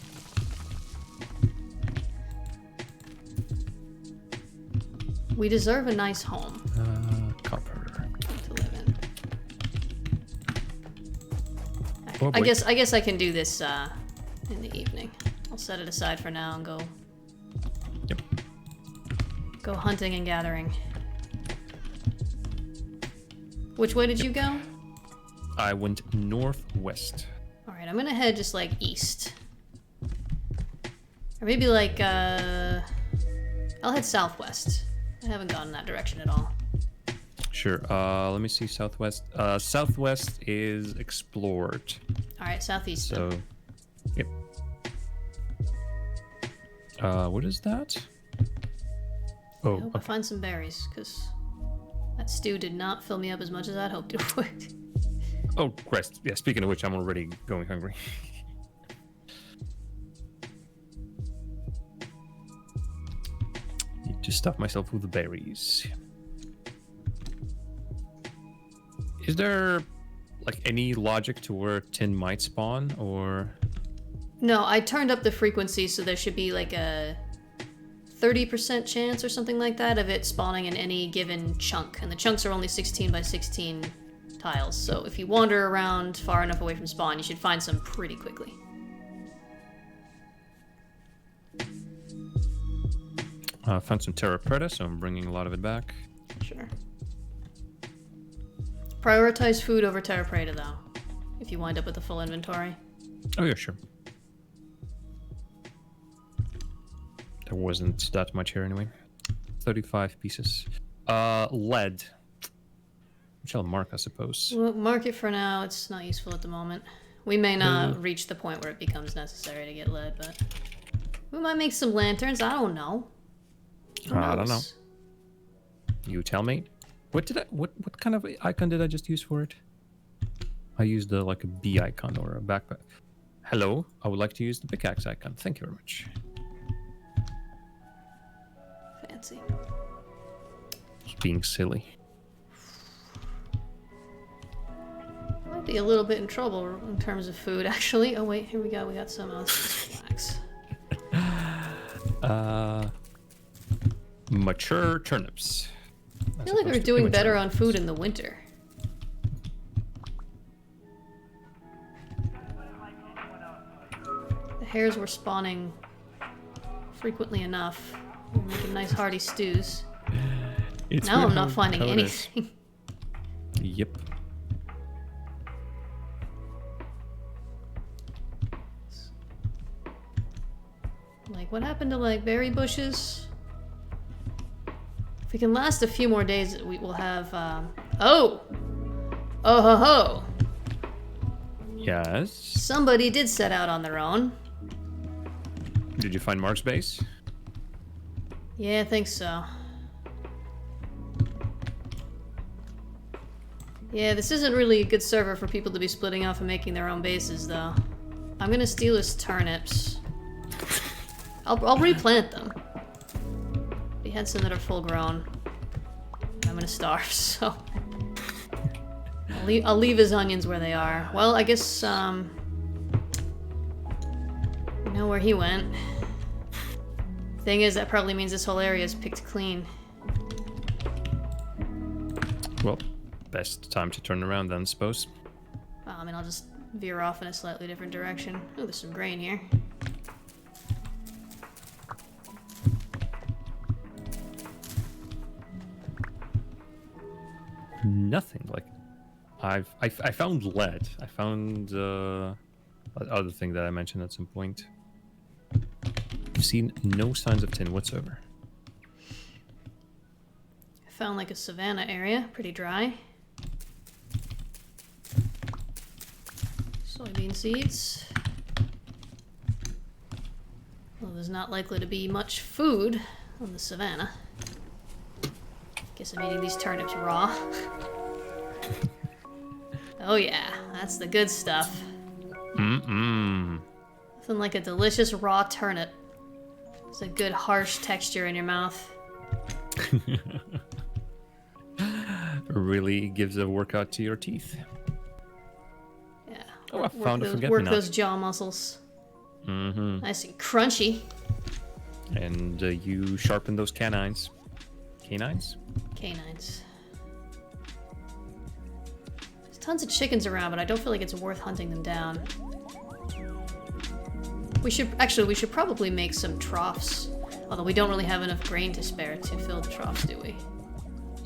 We deserve a nice home Copper. to live in. Oh, I boy. guess I can do this in the evening. I'll set it aside for now and go. Yep. go hunting and gathering. Which way did you go? I went northwest. Alright, I'm gonna head just like east. Or maybe like, I'll head southwest. I haven't gone in that direction at all. Sure. Let me see southwest. Southwest is explored. Alright, southeast. So, yep. What is that? I Oh, hope I find some berries, because that stew did not fill me up as much as I'd hoped it would. oh, Christ. Yeah, speaking of which, I'm already going hungry. Need to stuff myself with the berries. Is there, like, any logic to where tin might spawn, or... No, I turned up the frequency, so there should be like a 30% chance or something like that of it spawning in any given chunk. And the chunks are only 16 by 16 tiles, so if you wander around far enough away from spawn, you should find some pretty quickly. I found some Terra Preta, so I'm bringing a lot of it back. Sure. Prioritize food over Terra Preta, though, if you wind up with a full inventory. Oh, yeah, sure. There wasn't that much here anyway. 35 pieces. Lead. Which I'll mark, I suppose. Well, mark it for now. It's not useful at the moment. We may not reach the point where it becomes necessary to get lead, but we might make some lanterns. I don't know. Who I don't know. knows? You tell me. What kind of icon did I just use for it? I used like a bee icon or a backpack. Hello, I would like to use the pickaxe icon. Thank you very much. Fancy. Just being silly. Might be a little bit in trouble in terms of food, actually. Oh wait, here we go. We got some flax. Mature turnips. I feel like we're doing better on food in the winter. The hares were spawning frequently enough. We're making nice hearty stews. It's Now weird I'm not how finding it is. anything. Yep. Like, what happened to, like, berry bushes? If we can last a few more days, we will have, Oh! Oh ho ho! Yes. Somebody did set out on their own. Did you find Mark's base? Yeah, I think so. Yeah, this isn't really a good server for people to be splitting off and making their own bases, though. I'm gonna steal his turnips. I'll replant them. We had some that are full grown. I'm gonna starve, so... I'll leave his onions where they are. Well, I guess, you know where he went. Thing is, that probably means this whole area is picked clean. Well, best time to turn around then, suppose. Well, I mean, I'll just veer off in a slightly different direction. Oh, there's some grain here. Nothing. Like, I found lead. I found other thing that I mentioned at some point. I've seen no signs of tin whatsoever. I found like a savanna area, pretty dry. Soybean seeds. Well, there's not likely to be much food on the savanna. Guess I'm eating these turnips raw. Oh yeah, that's the good stuff. Mm-mm. Nothing like a delicious raw turnip. It's a good harsh texture in your mouth. Really gives a workout to your teeth. Yeah. Oh, I found a Work forget-me-not. those jaw muscles. Mm-hmm. Nice and crunchy. And you sharpen those canines. Canines? Canines. There's tons of chickens around, but I don't feel like it's worth hunting them down. We should probably make some troughs Although we don't really have enough grain to spare to fill the troughs, do we?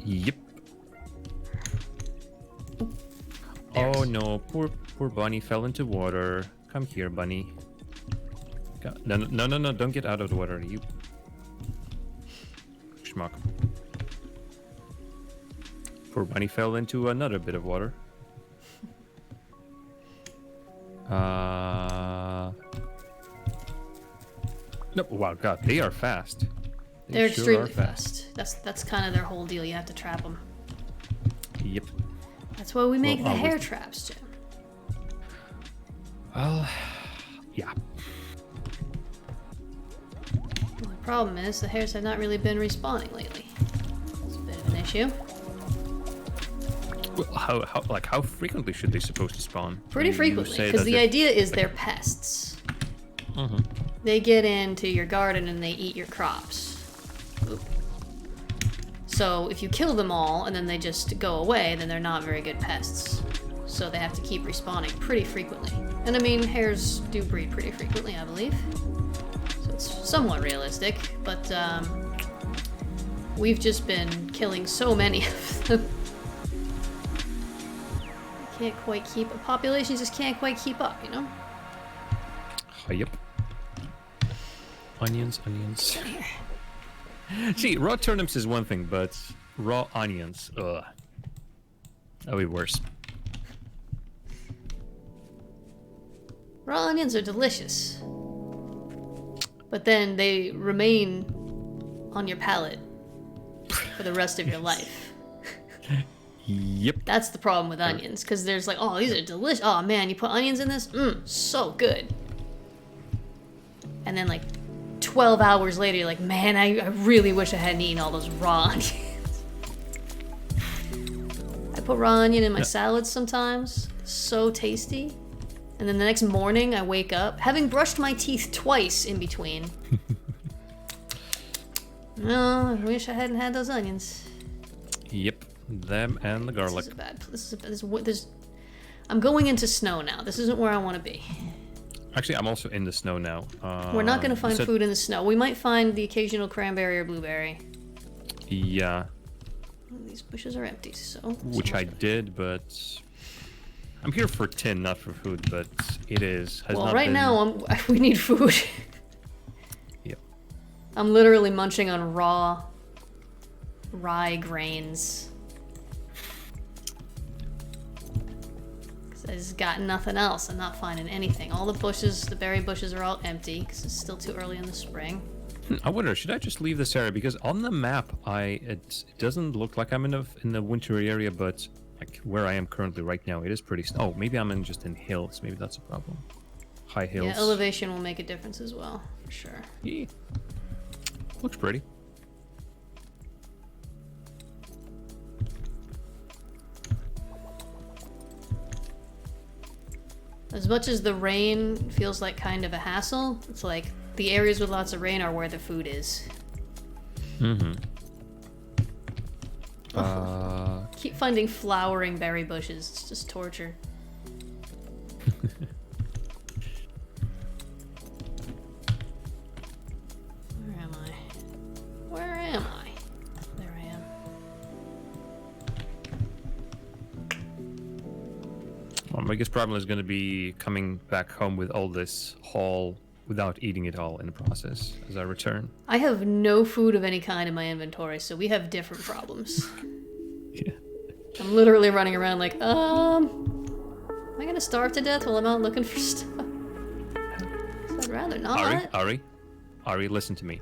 Yep. There it Oh is. no, poor bunny fell into water. Come here, bunny. No, don't get out of the water, you schmuck. Poor bunny fell into another bit of water. No, wow, God, they are fast. They They're sure extremely are fast. That's kind of their whole deal. You have to trap them. Yep. That's why we make the I was- hair traps, Jim. Well, yeah. Well, the problem is the hares have not really been respawning lately. It's a bit of an issue. Well, how frequently should they supposed to spawn? Pretty You frequently, say because that the if- idea is they're pests. Mhm. They get into your garden and they eat your crops. Oop. So if you kill them all and then they just go away, then they're not very good pests. So they have to keep respawning pretty frequently. And I mean, hares do breed pretty frequently, I believe. So it's somewhat realistic, but we've just been killing so many of them. Can't quite keep, populations just can't quite keep up, you know? Yep. Onions. See, raw turnips is one thing, but raw onions, ugh. That'll be worse. Raw onions are delicious. But then they remain on your palate for the rest of your life. Yep. That's the problem with onions, because there's like, oh, these are delicious. Oh man, you put onions in this? So good. And then like 12 hours later, you're like, man, I really wish I hadn't eaten all those raw onions. I put raw onion in my salads sometimes. So tasty. And then the next morning, I wake up, having brushed my teeth twice in between. No, I wish I hadn't had those onions. Yep. Them and the garlic. I'm going into snow now. This isn't where I want to be. Actually, I'm also in the snow now. We're not going to find you said- food in the snow. We might find the occasional cranberry or blueberry. Yeah, These bushes are empty, so... which I did, but I'm here for tin, not for food. But it is. Has Well, not right been... now, we need food. Yep. I'm literally munching on raw rye grains. I just got nothing else. I'm not finding anything. All the bushes, the berry bushes are all empty because it's still too early in the spring. I wonder, should I just leave this area? Because on the map, it doesn't look like I'm in the wintry area, but like where I am currently right now, it is pretty. Oh, maybe I'm just in hills. Maybe that's a problem. High hills. Yeah, elevation will make a difference as well, for sure. Yeah. Looks pretty. As much as the rain feels like kind of a hassle, it's like the areas with lots of rain are where the food is. Mm-hmm. Keep finding flowering berry bushes. It's just torture. Where am I? Where am I? There I am. Well, my biggest problem is going to be coming back home with all this haul without eating it all in the process as I return. I have no food of any kind in my inventory, so we have different problems. Yeah. I'm literally running around like, am I gonna starve to death while I'm out looking for stuff? 'Cause I'd rather not. Ari, listen to me.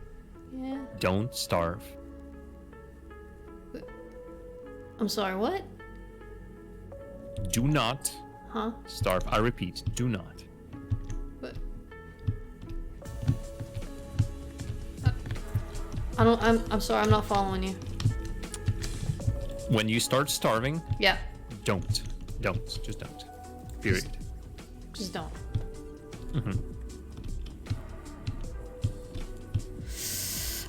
Yeah. Don't starve. I'm sorry, what? Do not Huh? starve. I repeat, do not. But I'm sorry, I'm not following you. When you start starving, Yeah, don't. Just don't. Period. just don't.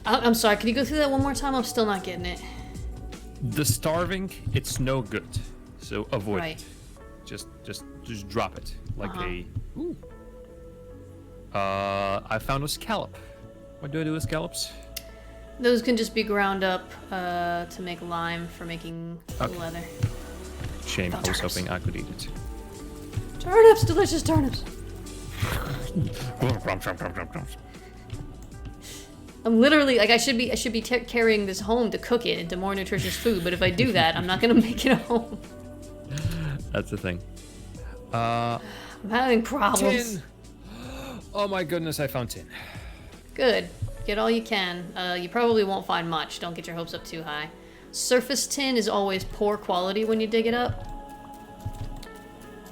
I'm sorry, can you go through that one more time? I'm still not getting it. The starving, it's no good. So avoid Right. it. Just drop it like Uh-huh. a. Ooh. I found a scallop. What do I do with scallops? Those can just be ground up to make lime for making Okay. leather. Shame, Oh, I was turnips. hoping I could eat it. Turnips, delicious turnips. I'm literally like I should be carrying this home to cook it into more nutritious food. But if I do that, I'm not gonna make it at home. That's the thing. I'm having problems. Tin! Oh my goodness, I found tin. Good. Get all you can. You probably won't find much. Don't get your hopes up too high. Surface tin is always poor quality when you dig it up.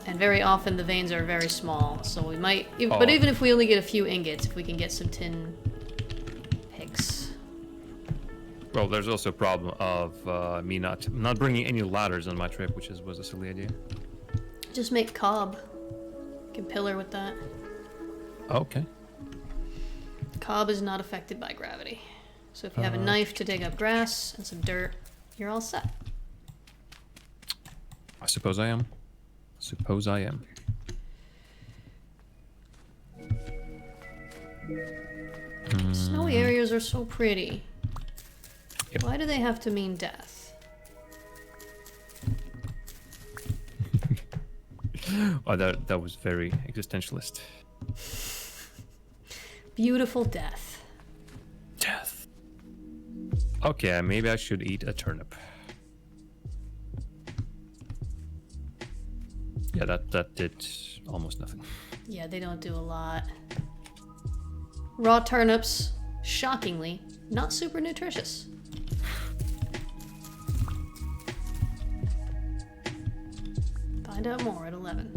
And very often the veins are very small, so we might... But even if we only get a few ingots, if we can get some tin picks. Well, there's also a problem of me not bringing any ladders on my trip, which was a silly idea. Just make cob. You can pillar with that. Okay. Cob is not affected by gravity. So if you have a knife to dig up grass and some dirt, you're all set. I suppose I am. Suppose I am. Snowy areas are so pretty. Yep. Why do they have to mean death? Oh, that was very existentialist. Beautiful death. Death. Okay, maybe I should eat a turnip. Yeah, that did almost nothing. Yeah, they don't do a lot. Raw turnips, shockingly, not super nutritious. Find out more at 11.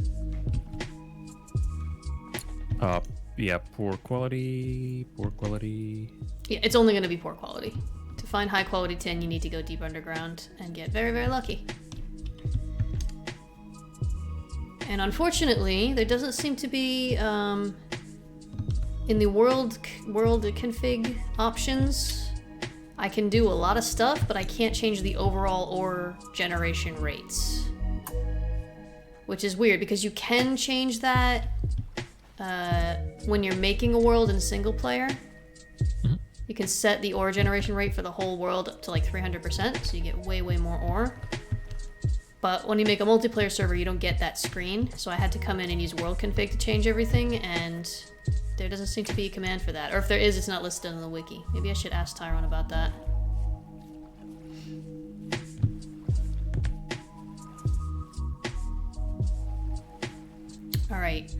Yeah, poor quality. Yeah, it's only going to be poor quality. To find high quality tin, you need to go deep underground and get very, very lucky. And unfortunately, there doesn't seem to be, in the world config options, I can do a lot of stuff, but I can't change the overall ore generation rates. Which is weird, because you can change that when you're making a world in single player. You can set the ore generation rate for the whole world up to like 300%, so you get way, way more ore. But when you make a multiplayer server, you don't get that screen, so I had to come in and use world config to change everything, and there doesn't seem to be a command for that. Or if there is, it's not listed on the wiki. Maybe I should ask Tyrone about that. Alright.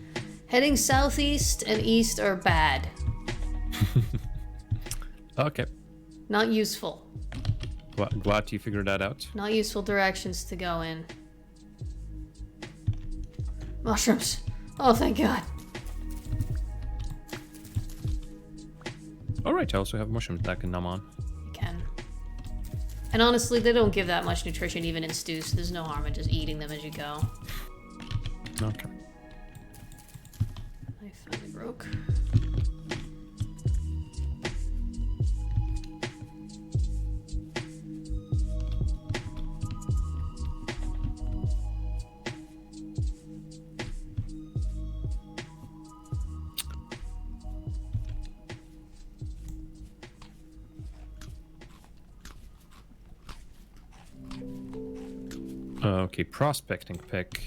Heading southeast and east are bad. Okay. Not useful. Glad you figured that out. Not useful directions to go in. Mushrooms. Oh, thank God. Alright, I also have mushrooms that I can numb on. You can. And honestly, they don't give that much nutrition even in stews, so there's no harm in just eating them as you go. Okay. I finally broke. Okay, prospecting pick.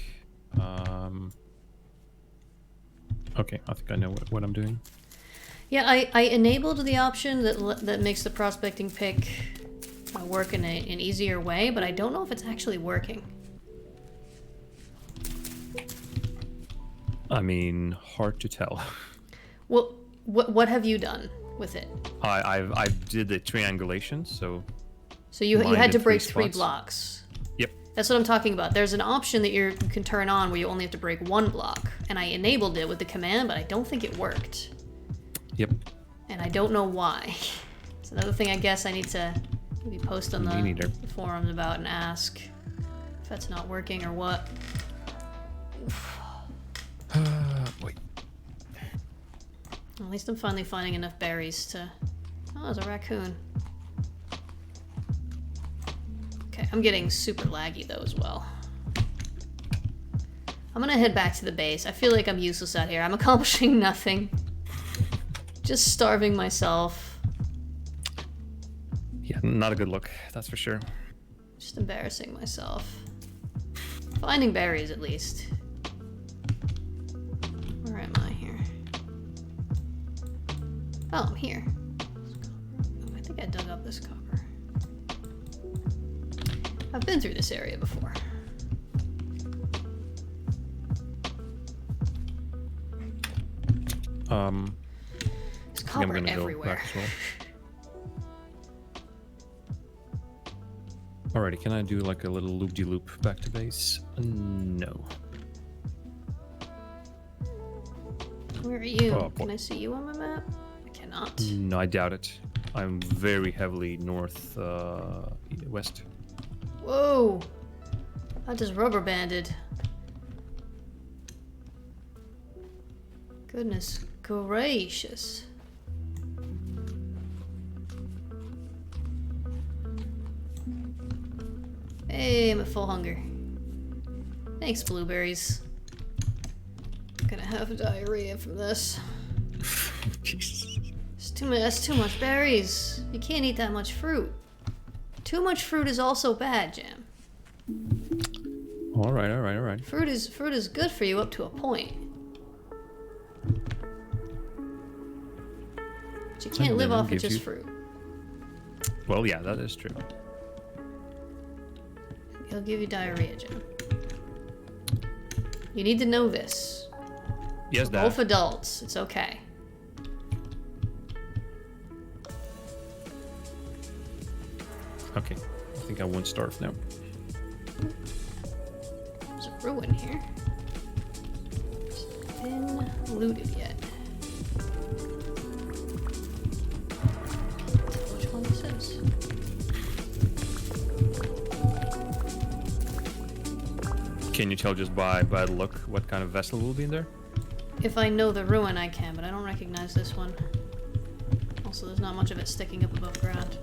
Okay, I think I know what I'm doing. Yeah, I enabled the option that makes the prospecting pick work in an easier way, but I don't know if it's actually working. I mean, hard to tell. Well, what have you done with it? I did the triangulation, so So you Mine had to did break 3 three spots. blocks. yep. That's what I'm talking about. There's an option that you can turn on where you only have to break 1 block, and I enabled it with the command, but I don't think it worked. Yep. And I don't know why. It's another thing I guess I need to maybe post on Me neither. the forums about and ask if that's not working or what. Wait. At least I'm finally finding enough berries to... Oh, there's a raccoon. Okay, I'm getting super laggy though as well. I'm gonna head back to the base. I feel like I'm useless out here. I'm accomplishing nothing. Just starving myself. Yeah, not a good look, that's for sure. Just embarrassing myself. Finding berries, at least. Where am I here? Oh, I'm here. I think I dug up this copper. I've been through this area before. There's copper everywhere. Go well. Alrighty, can I do like a little loop-de-loop back to base? No. Where are you? Oh, Can I see you on my map? I cannot. No, I doubt it. I'm very heavily north, west. Whoa! I just rubber banded. Goodness gracious. Hey, I'm at full hunger. Thanks, blueberries. I'm gonna have diarrhea from this. It's too much. That's too much berries. You can't eat that much fruit. Too much fruit is also bad, Jam. All right. Fruit is good for you up to a point. But you can't live off of just fruit. Well, yeah, that is true. It'll give you diarrhea, Jim. You need to know this. Yes, Dad. Both adults. It's okay. Okay, I think I won't starve now. There's a ruin here. It's not been looted yet. Which one this is? Can you tell just by the look what kind of vessel will be in there? If I know the ruin, I can, but I don't recognize this one. Also, there's not much of it sticking up above ground.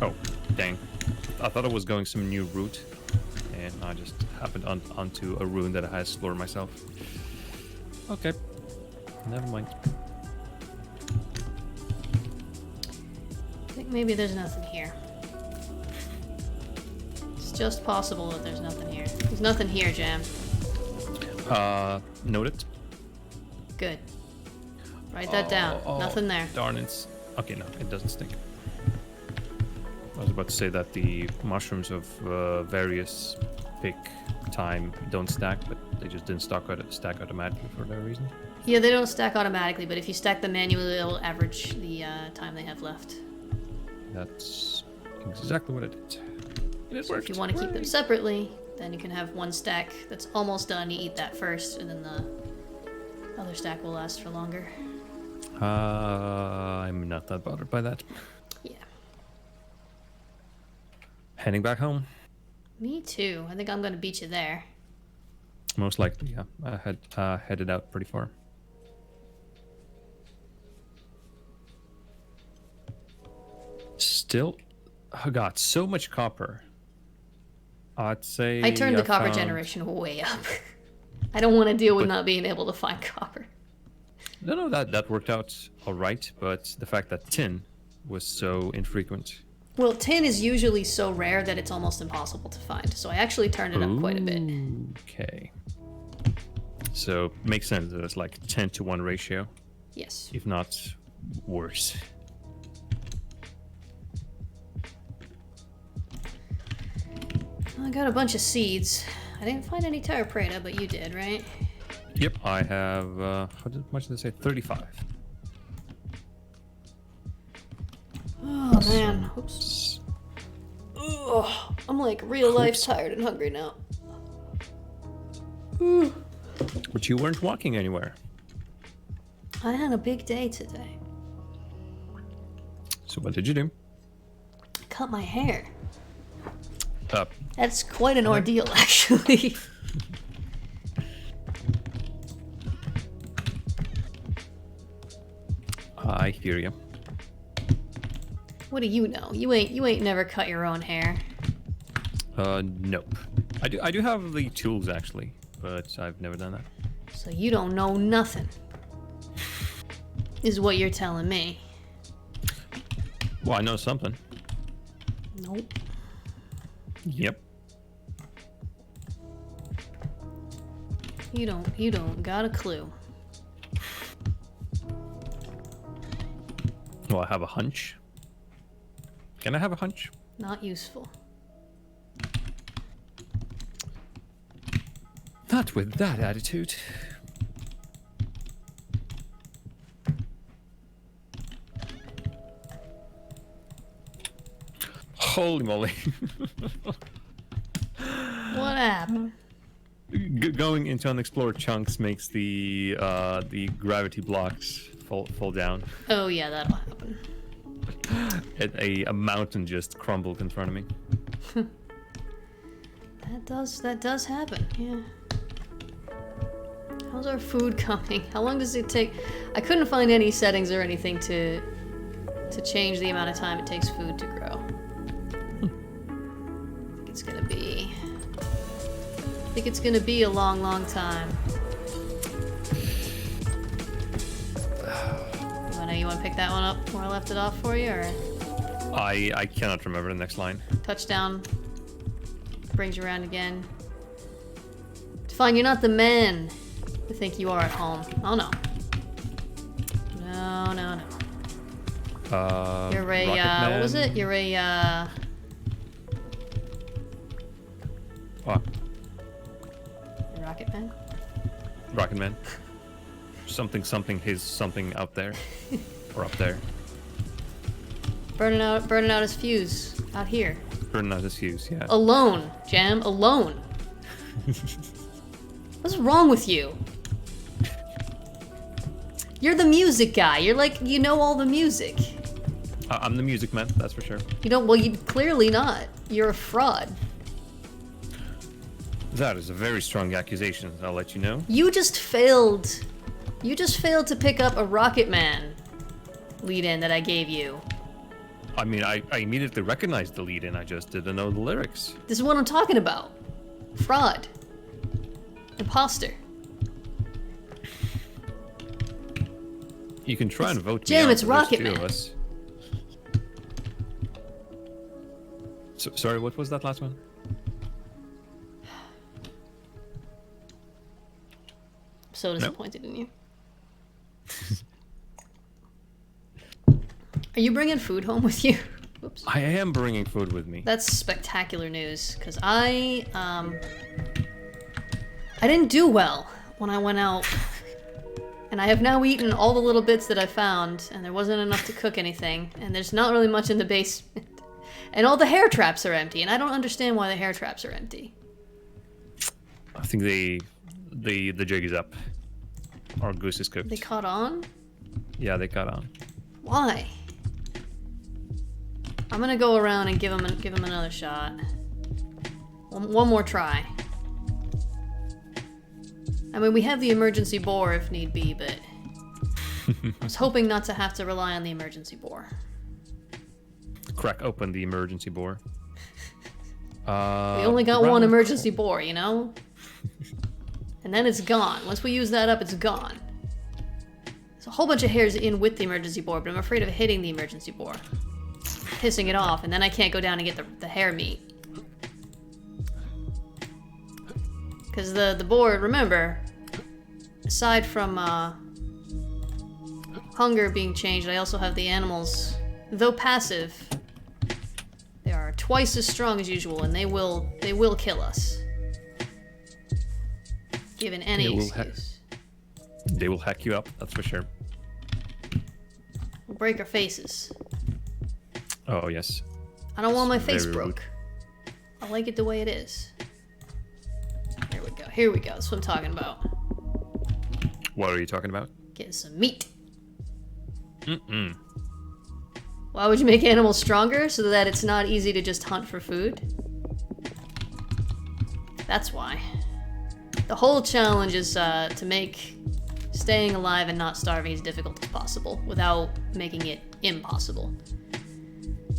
Oh, dang. I thought I was going some new route, and I just happened onto a ruin that I had explored myself. Okay, never mind. I think maybe there's nothing here. It's just possible that there's nothing here. There's nothing here, Jam. Noted. Good. Write that down. Nothing there. Darn it. Okay, no, it doesn't stink. I was about to say that the mushrooms of various pick time don't stack, but they just didn't stack automatically for that reason. Yeah, they don't stack automatically, but if you stack them manually, it'll average the time they have left. That's exactly what I did. And it So worked. if you want to keep them separately, then you can have one stack that's almost done. You eat that first, and then the other stack will last for longer. I'm not that bothered by that. Yeah. Heading back home. Me too. I think I'm gonna beat you there. Most likely, yeah. I had headed out pretty far. Still, I got so much copper. I'd say I turned the copper found... generation way up. I don't want to deal with not being able to find copper. No, that worked out all right, but the fact that tin was so infrequent. Well, tin is usually so rare that it's almost impossible to find, so I actually turned it up quite a bit. Okay. So, makes sense that it's like 10-to-1 ratio, Yes. if not worse. I got a bunch of seeds. I didn't find any Terra Preta, but you did, right? Yep, I have, how much did I say? 35. Oh, man. Oops. Ugh, I'm like real life tired and hungry now. But you weren't walking anywhere. I had a big day today. So what did you do? I cut my hair. Up. That's quite an ordeal, actually. I hear you. What do you know? You ain't never cut your own hair. Nope. I do have the tools actually, but I've never done that. So you don't know nothing. Is what you're telling me. Well, I know something. Nope. Yep. You don't got a clue. Well, I have a hunch. Can I have a hunch? Not useful. Not with that attitude. Holy moly. What happened? Going into unexplored chunks makes the gravity blocks fall down. Oh yeah, that'll happen. A mountain just crumbled in front of me. That does happen, yeah. How's our food coming? How long does it take? I couldn't find any settings or anything to change the amount of time it takes food to grow. I think it's gonna be a long time. You wanna pick that one up where I left it off for you, or? I cannot remember the next line. Touchdown. Brings you around again. Fine, you're not the man you think you are at home. Oh no. No. You're a, what was it? You're a, What? Rocket Man? Rocket Man. Something, his something out there. Or up there. Burning out his fuse. Out here. Burning out his fuse, yeah. Alone, Jam. Alone. What's wrong with you? You're the music guy. You're like, you know all the music. I'm the music man, that's for sure. You don't, well, you clearly not. You're a fraud. That is a very strong accusation, I'll let you know. You just failed to pick up a Rocket Man lead-in that I gave you. I mean, I immediately recognized the lead-in, I just didn't know the lyrics. This is what I'm talking about. Fraud. Imposter. You can try and vote Jam, me out it's for those Rocket two Man. of us. Sorry, what was that last one? I'm so disappointed in you. Are you bringing food home with you? Whoops. I am bringing food with me. That's spectacular news, because I didn't do well when I went out. And I have now eaten all the little bits that I found, and there wasn't enough to cook anything, and there's not really much in the basement. And all the hair traps are empty, and I don't understand why the hair traps are empty. I think the jig is up. Our goose is cooked. They caught on? Yeah, they caught on. Why? I'm gonna go around and give him another shot. One more try. I mean, we have the emergency bore if need be, but I was hoping not to have to rely on the emergency bore. Crack open the emergency bore. We only got one emergency bore, you know? And then it's gone. Once we use that up, it's gone. There's a whole bunch of hairs in with the emergency bore, but I'm afraid of hitting the emergency bore. Pissing it off, and then I can't go down and get the hair meat. Because the board, remember, aside from hunger being changed, I also have the animals, though passive, they are twice as strong as usual, and they will kill us. Given any excuse. They will hack you up, that's for sure. We'll break our faces. Oh, yes. I don't want my face Very broke. I like it the way it is. Here we go. That's what I'm talking about. What are you talking about? Getting some meat. Why would you make animals stronger? So that it's not easy to just hunt for food? That's why. The whole challenge is to make staying alive and not starving as difficult as possible without making it impossible.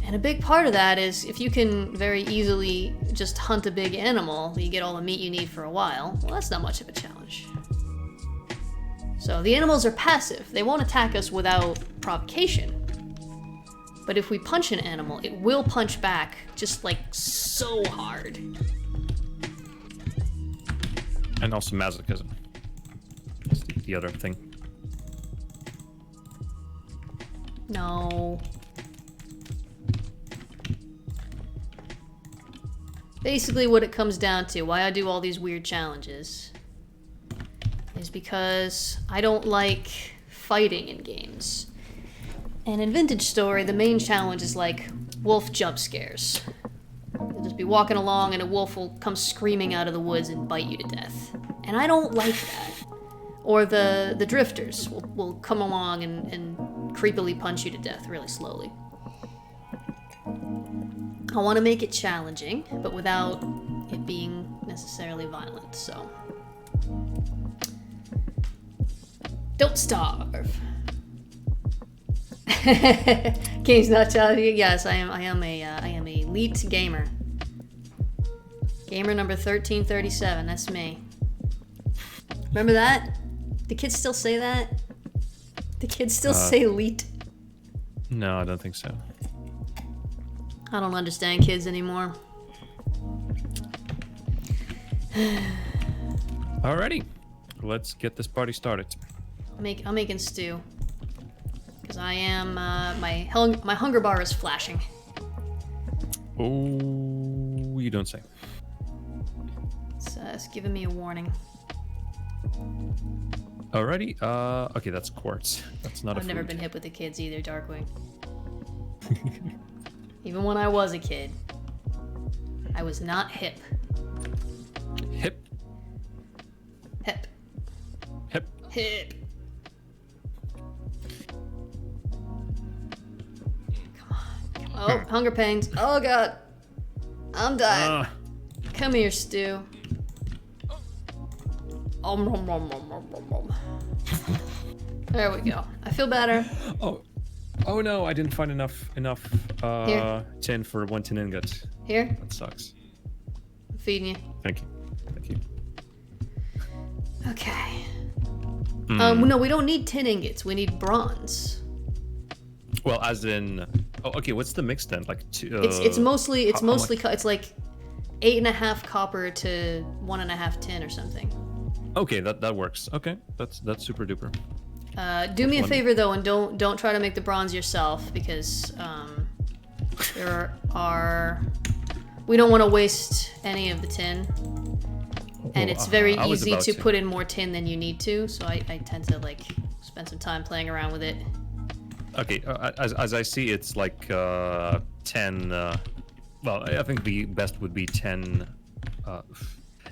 And a big part of that is if you can very easily just hunt a big animal, you get all the meat you need for a while, well, that's not much of a challenge. So the animals are passive. They won't attack us without provocation. But if we punch an animal, it will punch back just like so hard. And also masochism. That's the other thing. No. Basically what it comes down to, why I do all these weird challenges, is because I don't like fighting in games. And in Vintage Story, the main challenge is like wolf jump scares. You'll just be walking along and a wolf will come screaming out of the woods and bite you to death. And I don't like that. Or the drifters will come along and creepily punch you to death really slowly. I want to make it challenging, but without it being necessarily violent, so. Don't starve. Game's not challenging. Yes, I am a elite gamer. Gamer number 1337. That's me. Remember that? Do kids still say that? Do kids still say elite? No, I don't think so. I don't understand kids anymore. Alrighty, let's get this party started. I'm making stew. Because I am, my hunger bar is flashing. Oh, you don't say. It's giving me a warning. Alrighty, okay, that's quartz. That's not a I've never food. been hip with the kids either, Darkwing. Even when I was a kid, I was not hip. Hip, Hip. hip. Hip. Come on. Oh, hunger pangs. Oh god. I'm dying. Come here, Stu. There we go. I feel better. Oh no, I didn't find enough Here. tin for 1 tin ingot. Here, That sucks. I'm feeding you. Thank you. Thank you. Okay. No, we don't need tin ingots. We need bronze. Well, as in, oh, okay. What's the mix then? Like two. It's mostly how much? it's like 8.5 copper to 1.5 tin or something. Okay, that works. Okay, that's super duper. Do me a one? favor though, and don't try to make the bronze yourself because we don't want to waste any of the tin, and it's very I was easy about to to. put in more tin than you need to. So I tend to like spend some time playing around with it. Okay, as I see, it's like 10. Well, I think the best would be 10.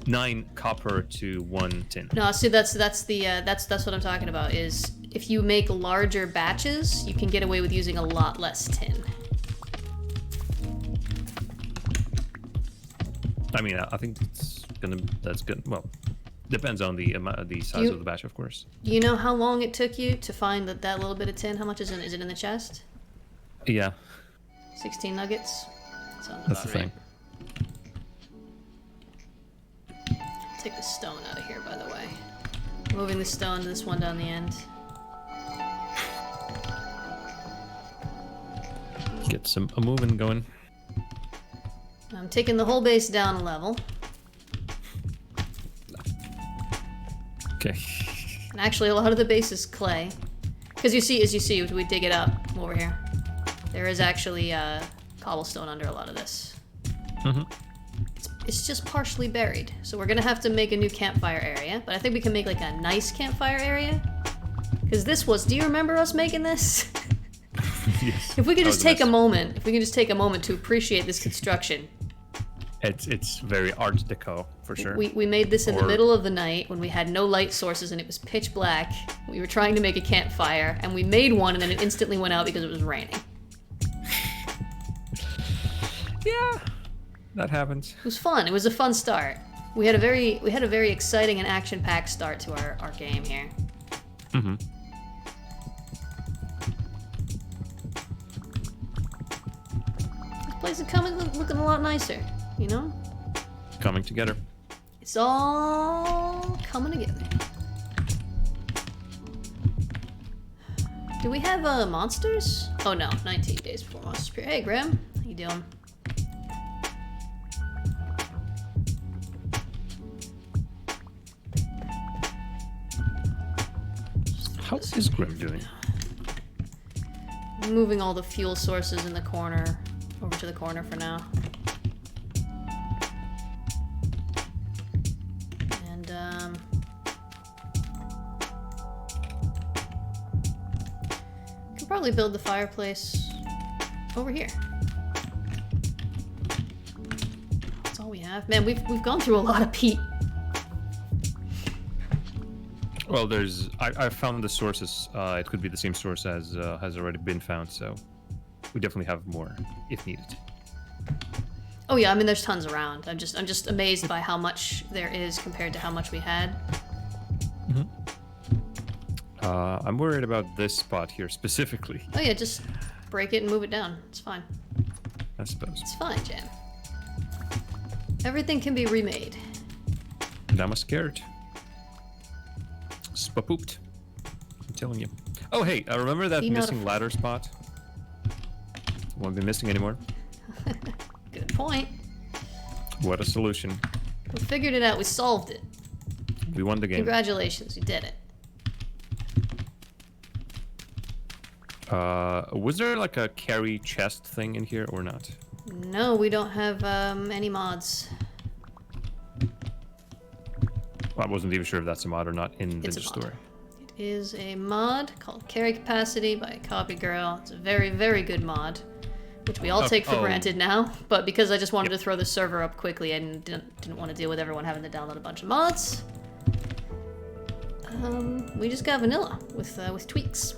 9 copper to 1 tin. No, see that's what I'm talking about. Is if you make larger batches, you can get away with using a lot less tin. I mean, I think that's good. Well, depends on the size of the batch, of course. Do you know how long it took you to find that little bit of tin? How much is it in the chest? Yeah, 16 nuggets? Sounds that's about the right. thing. Take the stone out of here, by the way. Moving the stone to this one down the end. Get a moving going. I'm taking the whole base down a level. Okay. And actually, a lot of the base is clay. Because as you see, as we dig it up over here, there is actually cobblestone under a lot of this. Mm-hmm. It's just partially buried. So we're gonna have to make a new campfire area, but I think we can make like a nice campfire area. Because do you remember us making this? Yes. If we could That just was take a mess. moment, to appreciate this construction. It's very Art Deco for sure. We made this in the Or- middle of the night when we had no light sources and it was pitch black. We were trying to make a campfire and we made one and then it instantly went out because it was raining. Yeah, that happens. It was fun. It was a fun start. We had a very exciting and action-packed start to our game here. Mm-hmm. This place is looking a lot nicer, you know? Coming together. It's all coming together. Do we have monsters? Oh no, 19 days before monsters appear. Hey Graham, how you doing? How is Grim doing? I'm moving all the fuel sources in the corner over to the corner for now. And could probably build the fireplace over here. That's all we have. Man, we've gone through a lot of peat. Well, there's. I found the sources. It could be the same source as has already been found, so we definitely have more if needed. Oh yeah, I mean there's tons around. I'm just amazed by how much there is compared to how much we had. I'm worried about this spot here specifically. Oh yeah, just break it and move it down. It's fine. I suppose. It's fine, Jam. Everything can be remade. And I'm scared. Spapooped. I'm telling you. Oh hey, remember that Be not missing ladder spot? Won't be missing anymore. Good point. What a solution. We figured it out. We solved it. We won the game. Congratulations, you did it. Was there like a carry chest thing in here or not? No, we don't have any mods. Well, I wasn't even sure if that's a mod or not in It's the a mod. store. It is a mod called Carry Capacity by Copy Girl. It's a very, very good mod, which we all take for granted now. But because I just wanted to throw the server up quickly and didn't want to deal with everyone having to download a bunch of mods, we just got vanilla with tweaks.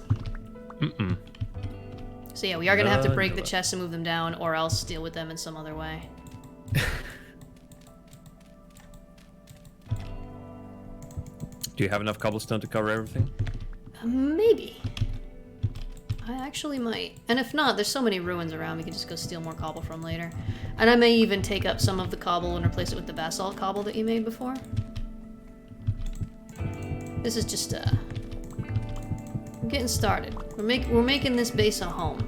So yeah, we are gonna have to break the chests and move them down, or else deal with them in some other way. Do you have enough cobblestone to cover everything? Maybe. I actually might. And if not, there's so many ruins around, we can just go steal more cobble from later. And I may even take up some of the cobble and replace it with the basalt cobble that you made before. This is just, we're getting started. We're making this base a home.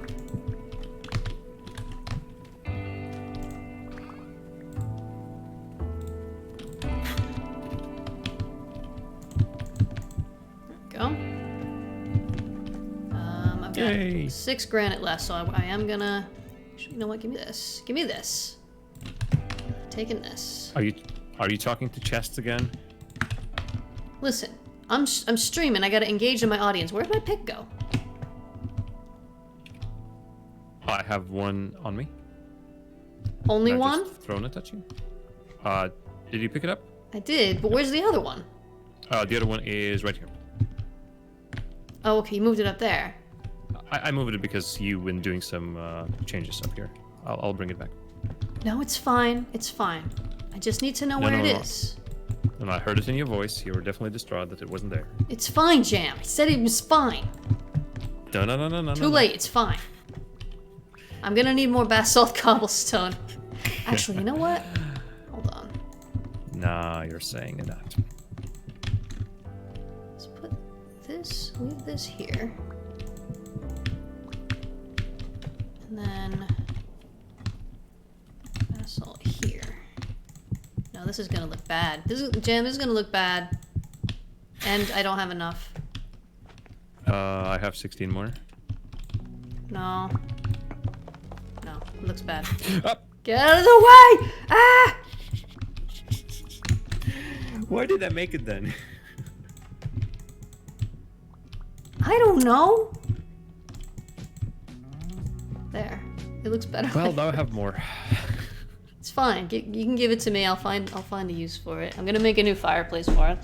Go. I've got Yay. 6 granite left, so I am gonna. Actually, you know what? Give me this. Give me this. Taking this. Are you talking to chests again? Listen, I'm streaming. I gotta engage in my audience. Where'd my pick go? I have one on me. Only I one? just thrown it at you. Did you pick it up? I did, but where's the other one? The other one is right here. Oh, okay. You moved it up there. I moved it because you've been doing some changes up here. I'll bring it back. No, it's fine. It's fine. I just need to know where it is. And I heard it in your voice. You were definitely distraught that it wasn't there. It's fine, Jam. I said it was fine. No. Too late. It's fine. I'm gonna need more basalt cobblestone. Actually, you know what? Hold on. Nah, you're saying that. Let's put this, leave this here. And then basalt here. No, this is gonna look bad. Jam, this is gonna look bad. And I don't have enough. I have 16 more. No. No, it looks bad. Up. Get out of the way! Ah! Why did I make it then? I don't know. There. It looks better. Well, now I have more. It's fine. You can give it to me. I'll find a use for it. I'm gonna make a new fireplace for it.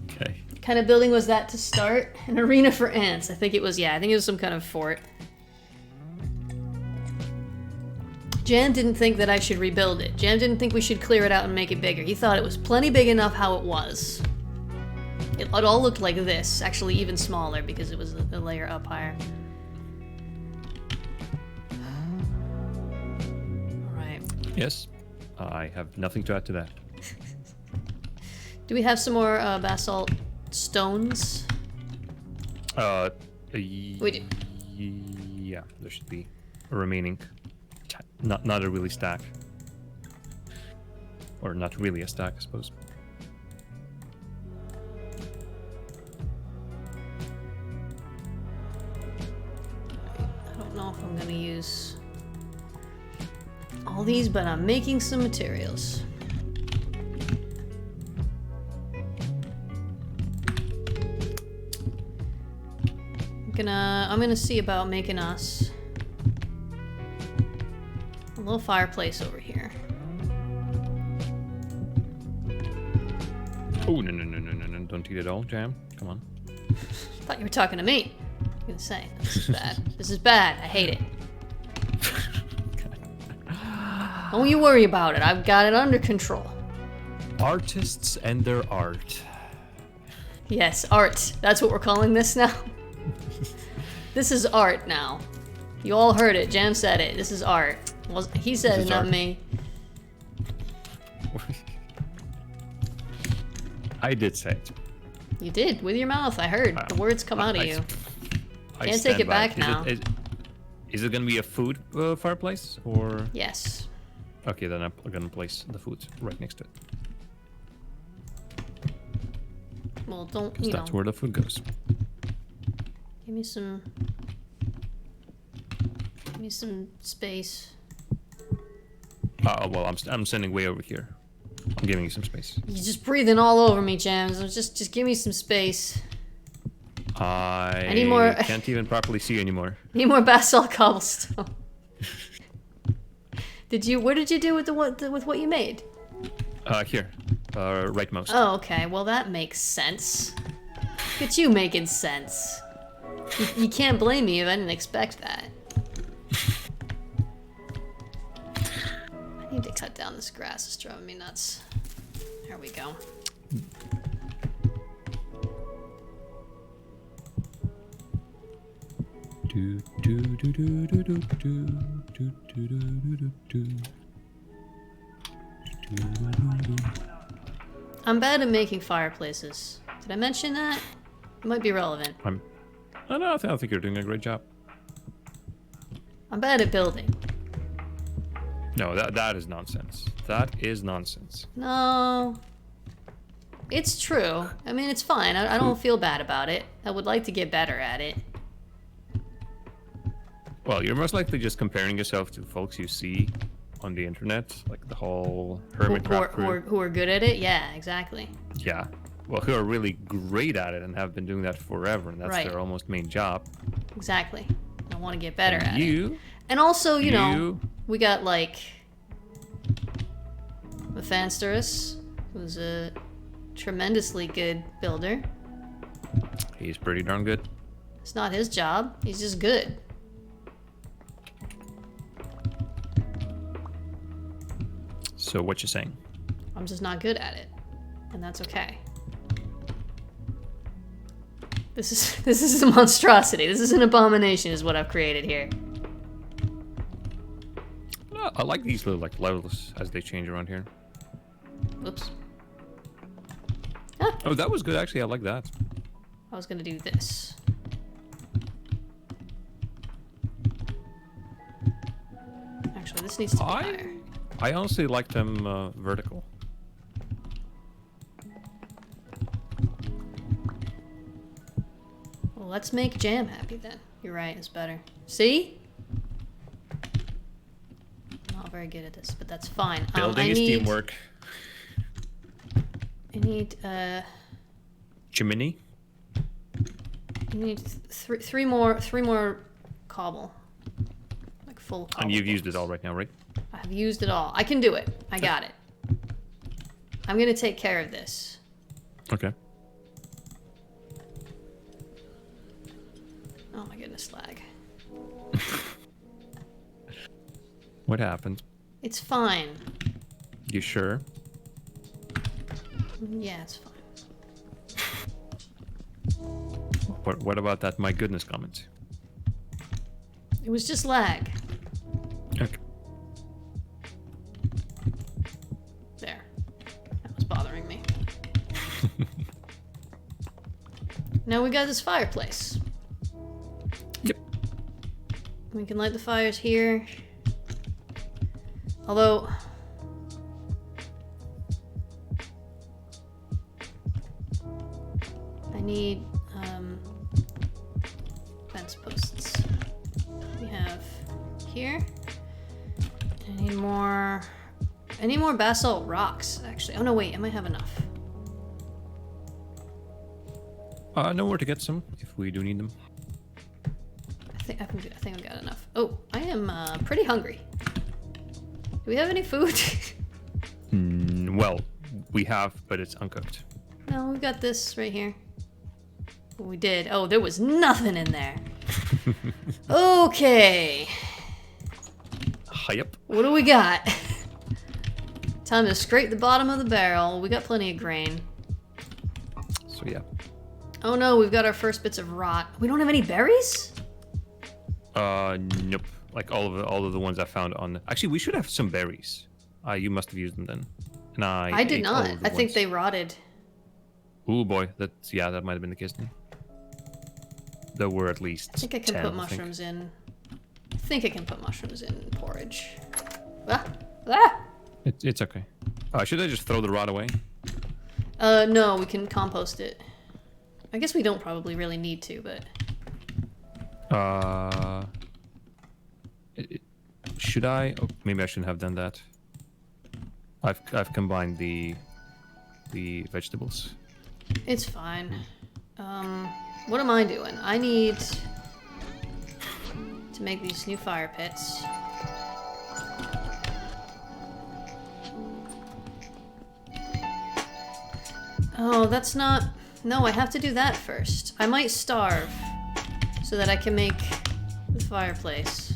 Okay. What kind of building was that to start? An arena for ants. I think it was some kind of fort. Jam didn't think that I should rebuild it. Jam didn't think we should clear it out and make it bigger. He thought it was plenty big enough how it was. It all looked like this, actually even smaller because it was a layer up higher. Alright. Yes. I have nothing to add to that. Do we have some more basalt stones? We do. Yeah, there should be a remaining. Not a really stack. Or not really a stack, I suppose. I don't know if I'm gonna use all these, but I'm making some materials. I'm gonna see about making us a little fireplace over here. Oh, no, don't eat it all, Jam. Come on. I thought you were talking to me. I was gonna say, this is bad. This is bad. I hate it. Don't you worry about it. I've got it under control. Artists and their art. Yes, art. That's what we're calling this now. This is art now. You all heard it. Jam said it. This is art. Well, he said it, not me. I did say it. You did, with your mouth. I heard. The words come out of you. Can't take it back now. Is it going to be a food fireplace, or...? Yes. Okay, then I'm going to place the food right next to it. Well, don't, Because that's where the food goes. Give me some space. Well, I'm sending way over here. I'm giving you some space. You're just breathing all over me, Jams. Just give me some space. I need more. Can't even properly see anymore. Need more basalt cobblestone. What did you do with with what you made? Here, rightmost. Oh, okay. Well, that makes sense. Look at you making sense. You can't blame me if I didn't expect that. I need to cut down this grass. It's driving me nuts. There we go. I'm bad at making fireplaces. Did I mention that? It might be relevant. I think you're doing a great job. I'm bad at building. No, that is nonsense. That is nonsense. No. It's true. I mean, it's fine. I don't feel bad about it. I would like to get better at it. Well, you're most likely just comparing yourself to folks you see on the internet, like the whole Hermitcraft crew. Who are good at it? Yeah, exactly. Yeah. Well, who are really great at it and have been doing that forever, and that's their almost main job. Exactly. I want to get better and at it. And also, you know, we got like Mephansterus, who's a tremendously good builder. He's pretty darn good. It's not his job. He's just good. So what you saying? I'm just not good at it, and that's okay. This is a monstrosity. This is an abomination, is what I've created here. I like these little levels as they change around here. Oops. Oh, that was good actually. I like that. I was gonna do this. Actually, this needs to be higher. I honestly like them vertical. Well, let's make Jam happy then. You're right, it's better. See? I'm not very good at this, but that's fine. Building is teamwork. I need, Chimney? I need three more cobble. Like full cobble. And you've used it all right now, right? I have used it all. I can do it. I got it. I'm gonna take care of this. Okay. Oh my goodness, lag. What happened? It's fine. You sure? Yeah, it's fine. What about that my goodness comment? It was just lag. Okay. There. That was bothering me. Now we got this fireplace. We can light the fires here. Although... I need, fence posts. We have here. I need more... I need more basalt rocks, actually. Oh no, wait, I might have enough. Know where to get some if we do need them. I think I've got enough. Oh, I am pretty hungry. Do we have any food? Well, we have, but it's uncooked. No, we've got this right here. We did. Oh, there was nothing in there. Okay. Yep. What do we got? Time to scrape the bottom of the barrel. We got plenty of grain. So yeah. Oh no, we've got our first bits of rot. We don't have any berries? Nope. Like all of the ones I found on. Actually, we should have some berries. You must have used them then. And I did ate all not. of the I think ones. they rotted. Oh boy, that might have been the case then. There were at least. I think I can 10, put mushrooms in. I think I can put mushrooms in porridge. Ah! Ah! It's okay. Should I just throw the rot away? No, we can compost it. I guess we don't probably really need to, but... Should I? Oh, maybe I shouldn't have done that. I've combined the vegetables. It's fine. What am I doing? I need to make these new fire pits. Oh, that's not... No, I have to do that first. I might starve so that I can make the fireplace.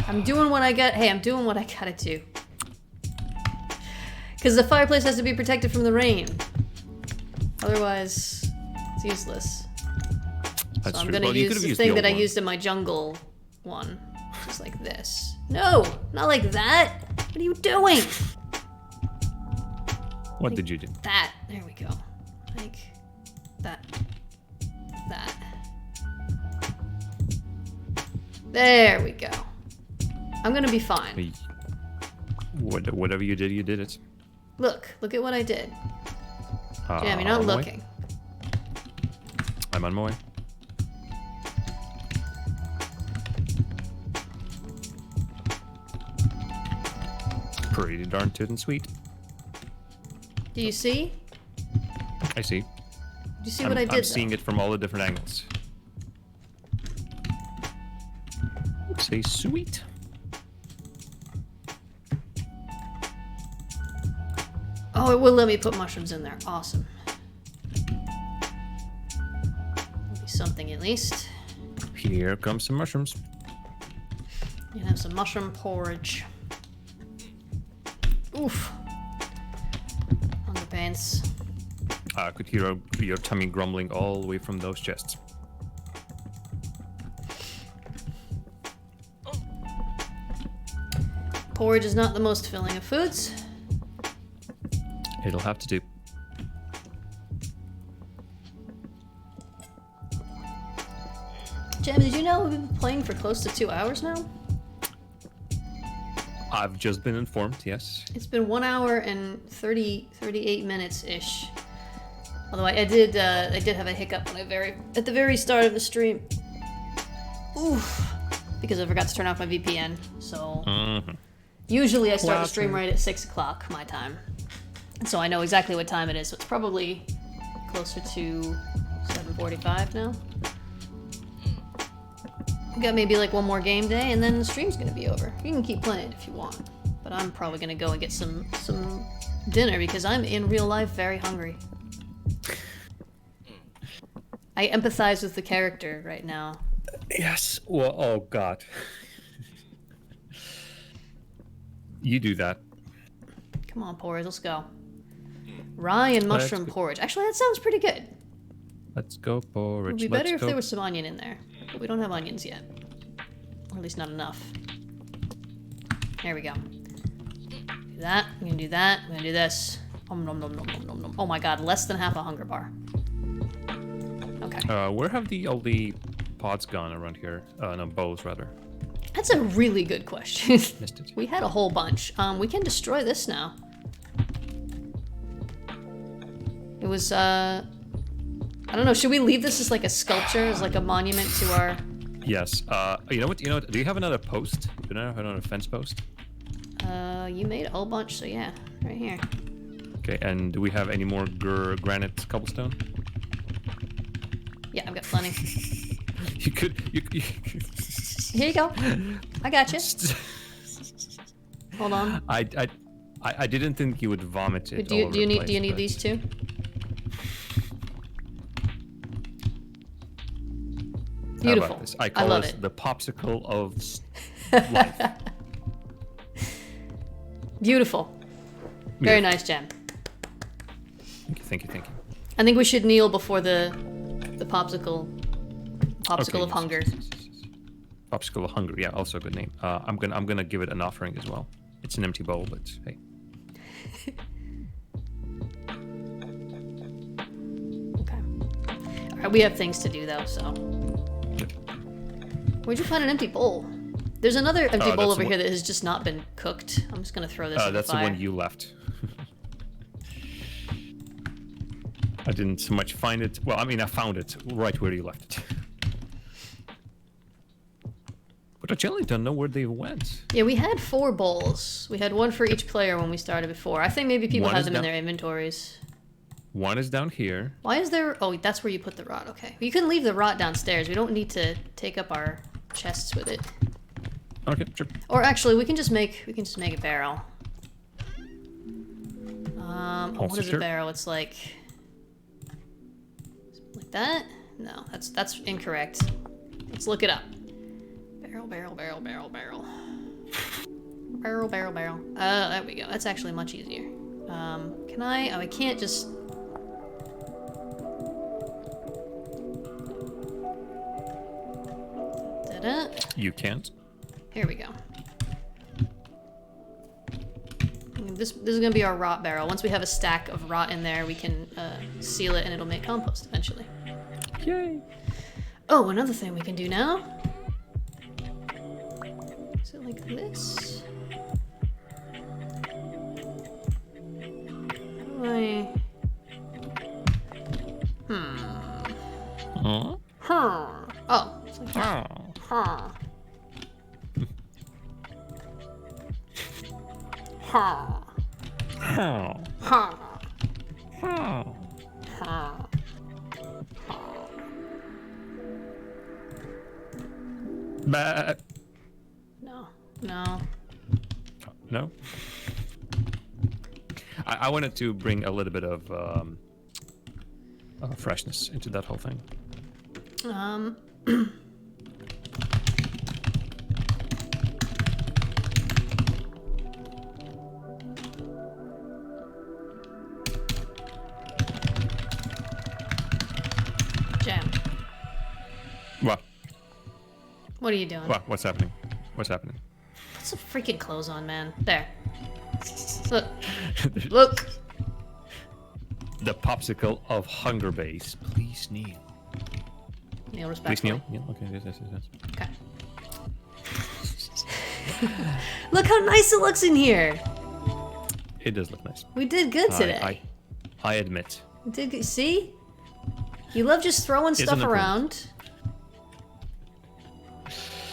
I'm doing what I got. Hey, I'm doing what I gotta do. Because the fireplace has to be protected from the rain. Otherwise, it's useless. That's so I'm true. gonna Well, you use could've the used thing the that I old one. used in my jungle one. Just like this. No! Not like that! What are you doing? What did you do? That. There we go. Like that. That. There we go. I'm gonna be fine. Whatever you did it. Look at what I did. Jam, you're not on my way. looking. I'm on my way. Pretty darn tootin' sweet. Do you see? I see. Do you see what I did? I'm seeing it from all the different angles. Say sweet. Oh, it will let me put mushrooms in there. Awesome. Maybe something at least. Here comes some mushrooms. You can have some mushroom porridge. Oof. Underpants. I could hear your tummy grumbling all the way from those chests. Porridge is not the most filling of foods. It'll have to do. Jam, did you know we've been playing for close to 2 hours now? I've just been informed, yes. It's been 1 hour and 38 minutes-ish. Although I did have a hiccup when at the very start of the stream. Oof. Because I forgot to turn off my VPN. So usually I start the stream right at 6 o'clock my time. And so I know exactly what time it is. So it's probably closer to 7:45 now. We got maybe like one more game day and then the stream's gonna be over. You can keep playing if you want. But I'm probably gonna go and get some dinner because I'm in real life very hungry. I empathize with the character right now. Yes. Well, oh god. You do that. Come on, porridge, let's go. Rye and mushroom good. porridge. Actually, that sounds pretty good. Let's go, porridge. It would be Let's better if go. there was some onion in there. But we don't have onions yet. Or at least not enough. There we go. Do that. I'm gonna do that. I'm gonna do this. Nom nom nom nom nom nom nom. Oh my god, less than half a hunger bar. Okay. Where have all the pods gone around here? No, bows rather. That's a really good question. Missed it. We had a whole bunch. We can destroy this now. It was, I don't know, should we leave this as like a sculpture, as like a monument to our... Yes. You know what? You know what? Do you have another post? Do you have another fence post? You made a whole bunch, so yeah, right here. Okay. And do we have any more granite cobblestone? Yeah, I've got plenty. You could. Here you go. I got you. Hold on. I didn't think you would vomit it. Do you need these two? Beautiful. How about this? I call love this it. the popsicle of life. Beautiful. Very Beautiful. nice, Jen. Thank you. I think we should kneel before the popsicle Okay, of yes, hunger. yes. Popsicle of hunger. Yeah, also a good name. I'm gonna give it an offering as well. It's an empty bowl, but hey. Okay. All right, we have things to do though, so. Where'd you find an empty bowl? There's another empty bowl that's over the here one- that has just not been cooked. I'm just gonna throw this in the That's the fire. one you left. I didn't so much find it. Well, I mean, I found it right where you left it. But I generally don't know where they went. Yeah, we had 4 bowls. We had one for each player when we started before. I think maybe people One have is them in down- their inventories. One is down here. Why is there... Oh, that's where you put the rot. Okay. You can leave the rot downstairs. We don't need to take up our chests with it. Okay, sure. Or actually, we can just make a barrel. What Also is a sure. barrel? It's like that? No, that's incorrect. Let's look it up. Barrel. Barrel. There we go. That's actually much easier. Can I? Oh, I can't just... Da-da. You can't. Here we go. This is gonna be our rot barrel. Once we have a stack of rot in there, we can seal it and it'll make compost eventually. Yay. Oh, another thing we can do now. Is it like this? How do I... Huh? Oh, it's like that. Oh. Huh. Oh. Huh. Oh. Huh. Bah. No. No. I wanted to bring a little bit of freshness into that whole thing. Jam. What are you doing? What's happening? What's happening? Put some freaking clothes on, man. There. Look. Look. The popsicle of hunger base. Please kneel. Kneel Please respectfully. kneel. Yeah. Okay. Yes. Okay. Look how nice it looks in here. It does look nice. We did good today. I admit. We did good. See? You love just throwing It's stuff an improvement. around.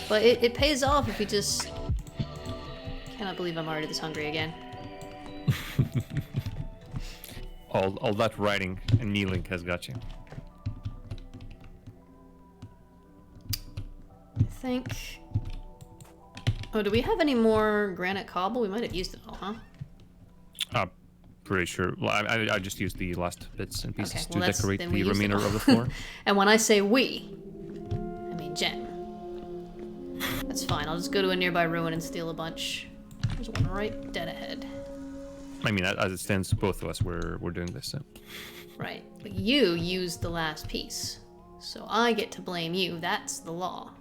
But it pays off if you just... Cannot believe I'm already this hungry again. All that writing and kneeling has got you. I think... Oh, do we have any more granite cobble? We might have used it all, huh? I'm pretty sure. Well, I just used the last bits and pieces well, to decorate then we the used it remainder all. of the floor. And when I say we, I mean Jen. That's fine. I'll just go to a nearby ruin and steal a bunch. There's one right dead ahead. I mean, as it stands, both of us we're doing this. So. Right. But you used the last piece. So I get to blame you. That's the law.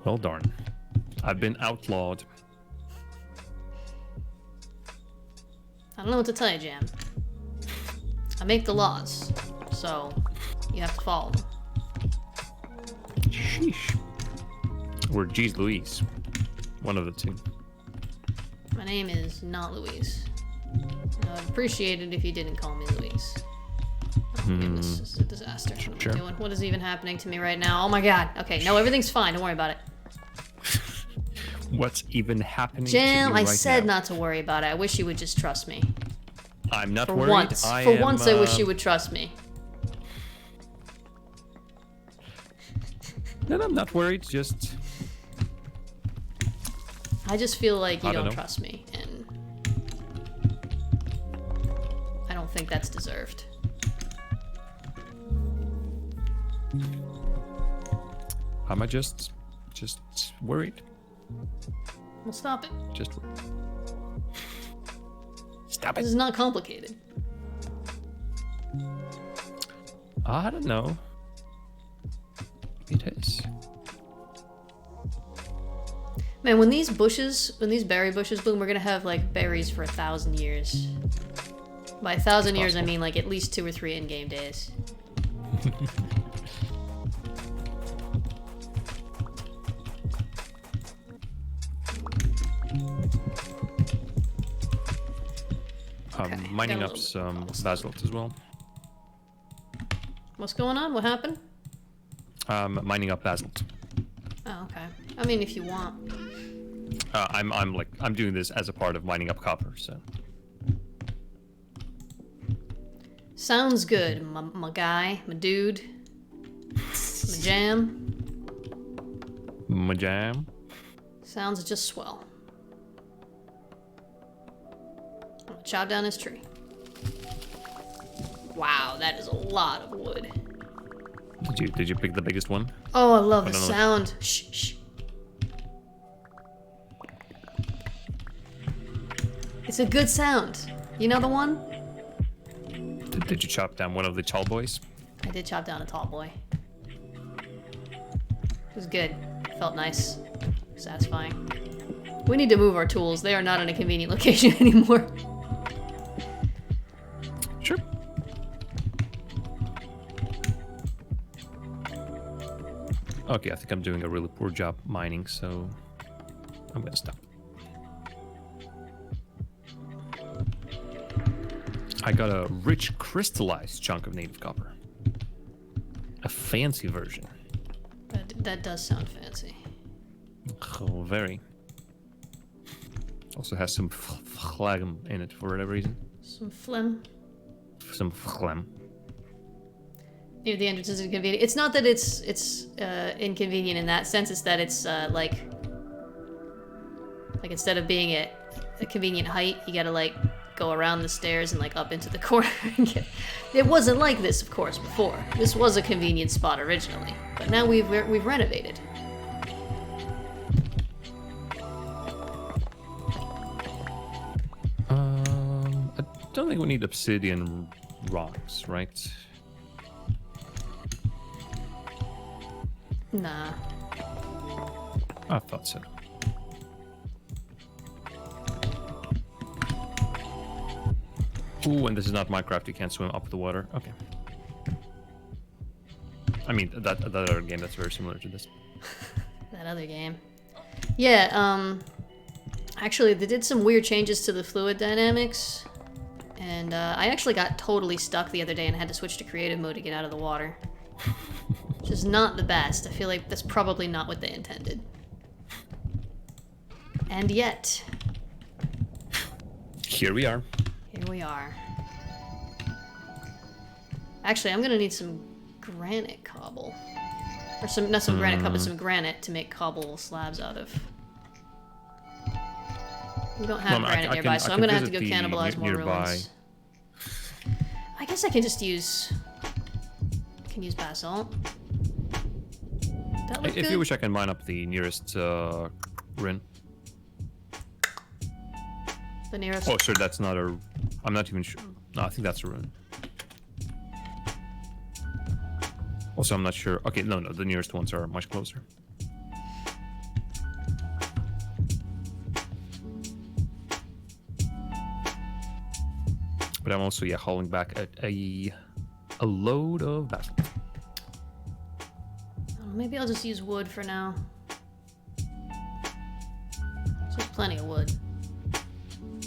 Well, darn. I've been outlawed. I don't know what to tell you, Jam. I make the laws, so you have to follow them. Sheesh. Or geez Louise. One of the two. My name is not Louise. I'd appreciate it if you didn't call me Louise. Oh, this is a disaster. What am I Sure. doing? What is even happening to me right now? Oh my god. Okay, no, everything's fine. Don't worry about it. What's even happening Jam, to you I right said now? not to worry about it. I wish you would just trust me. I'm not For worried. once. I For am, once, I wish you would trust me. No, I'm not worried. Just I just feel like you I don't don't know. trust me, and I don't think that's deserved. am I just worried? Well, stop it. Just worried. Stop This it. is not complicated. I don't know. It is. Man, when these berry bushes bloom, we're gonna have like berries for 1,000 years. By 1,000 years, I possible. mean like at least 2 or 3 in-game days. Okay, Mining got a up little bit of some cobblestone. basalt as well. What's going on? What happened? Mining up basalt. Oh, okay. I mean, if you want. I'm doing this as a part of mining up copper. So Sounds good, my guy, my dude, my jam. Majam. Sounds just swell. I'm gonna chop down his tree. Wow, that is a lot of wood. Did you pick the biggest one? Oh, I love the don't know. sound. Shh, shh. It's a good sound. You know the one? Did you chop down one of the tall boys? I did chop down a tall boy. It was good. Felt nice. Satisfying. We need to move our tools. They are not in a convenient location anymore. Sure. Okay, I think I'm doing a really poor job mining, so I'm gonna stop. I got a rich crystallized chunk of native copper. A fancy version. That does sound fancy. Oh, very. Also has some phlegm in it for whatever reason. Some phlegm. Some phlegm. Near the entrance is inconvenient. It's not that it's inconvenient in that sense. It's that it's like instead of being at a convenient height, you gotta like go around the stairs and like up into the corner. It wasn't like this, of course, before. This was a convenient spot originally, but now we've renovated. I don't think we need obsidian rocks, right? Nah. I thought so. Ooh, and this is not Minecraft. You can't swim up the water. Okay. I mean, that other game that's very similar to this. That other game. Yeah, actually, they did some weird changes to the fluid dynamics. And I actually got totally stuck the other day and had to switch to creative mode to get out of the water. Which is not the best. I feel like that's probably not what they intended. And yet, Here we are. here we are. Actually, I'm gonna need some granite cobble. Or some, not some granite cobble, but some granite to make cobble slabs out of. We don't have Well, granite I nearby, can so I'm gonna have to visit go the cannibalize more nearby. ruins. I guess I can just use... I can use basalt. That look If good? you wish, I can mine up the nearest ruin. The nearest... Oh, sure, that's not a... I'm not even sure. No, I think that's a ruin. Also, I'm not sure. Okay, no, the nearest ones are much closer. But I'm also hauling back a load of basalt. Maybe I'll just use wood for now. There's plenty of wood.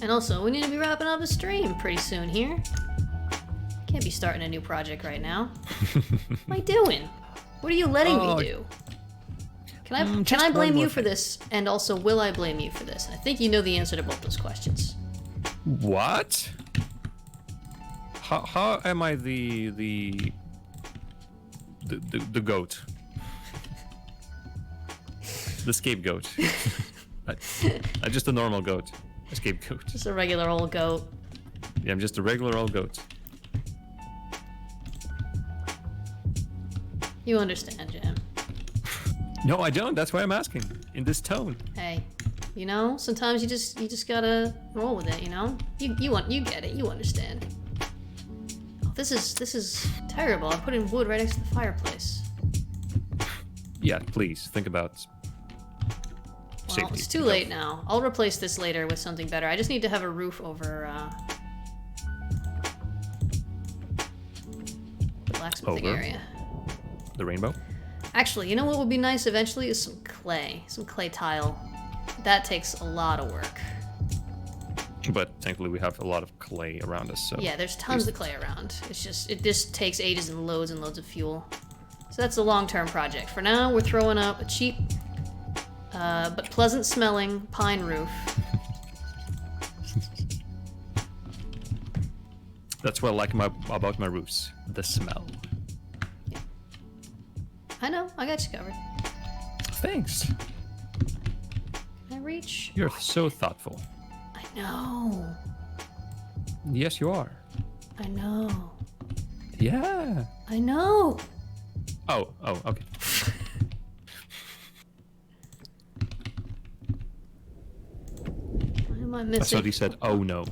And also, we need to be wrapping up the stream pretty soon here. Can't be starting a new project right now. What am I doing? What are you letting me do? Can I blame you for this? And also, will I blame you for this? I think you know the answer to both those questions. What? How am I the goat? The scapegoat. I'm just a normal goat. A scapegoat. Just a regular old goat. Yeah, I'm just a regular old goat. You understand, Jam. No, I don't. That's why I'm asking. In this tone. Hey, you know, sometimes you just gotta roll with it, you know? You get it, you understand. Oh, this is terrible. I put in wood right next to the fireplace. Yeah, please think about Well, safety. it's too late now. I'll replace this later with something better. I just need to have a roof over the blacksmithing Over? area. The rainbow? Actually, you know what would be nice eventually is some clay tile. That takes a lot of work. But thankfully we have a lot of clay around us, so... Yeah, there's tons of clay around. It just takes ages and loads of fuel. So that's a long-term project. For now, we're throwing up a cheap, but pleasant-smelling pine roof. That's what I like about my roofs. The smell. I know, I got you covered. Thanks. Can I reach? You're so thoughtful. I know. Yes, you are. I know. Yeah. I know. Oh, okay. Why am I I missing? thought he said, oh no.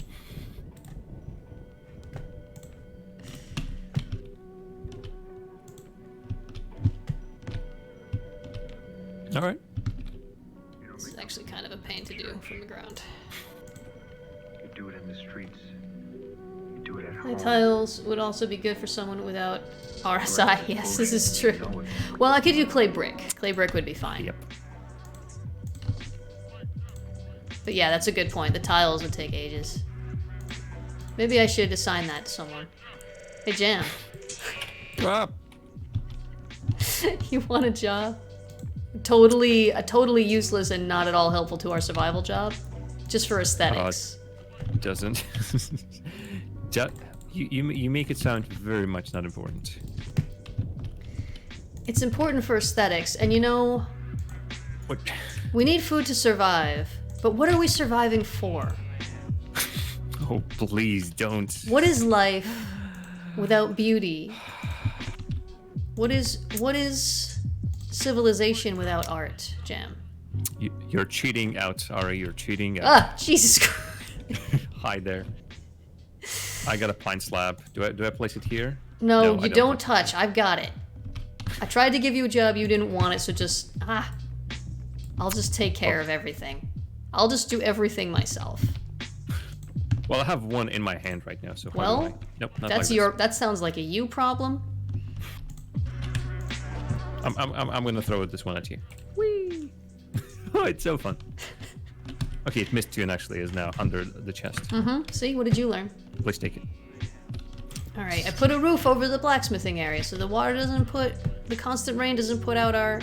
All right. This is actually kind of a pain to do from the ground. You do it in the streets. You do it at Clay home. tiles would also be good for someone without RSI. Yes, this is true. Well, I could do clay brick. Clay brick would be fine. Yep. But yeah, that's a good point. The tiles would take ages. Maybe I should assign that to someone. Hey, Jam. Ah, You want a job? Totally useless and not at all helpful to our survival job. Just for aesthetics. doesn't. You make it sound very much not important. It's important for aesthetics, and you know, What? we need food to survive. But what are we surviving for? Oh, please don't. What is life without beauty? What is civilization without art, Jam? You're cheating out, Ari. You're cheating out. Ah, Jesus Christ. Hi there. I got a pine slab. Do I place it here? No, I you don't touch. I've got it. I tried to give you a job, you didn't want it, so just I'll just take care of everything. I'll just do everything myself. Well, I have one in my hand right now, so how Well, do I? Nope, not that's like your. That sounds like a you problem. this. I'm gonna throw this one at you. Whee! Oh, it's so fun. Okay, it missed you and actually is now under the chest. Mm-hmm. See, what did you learn? Please take it. All right, I put a roof over the blacksmithing area, so the water doesn't put, the constant rain doesn't put out our.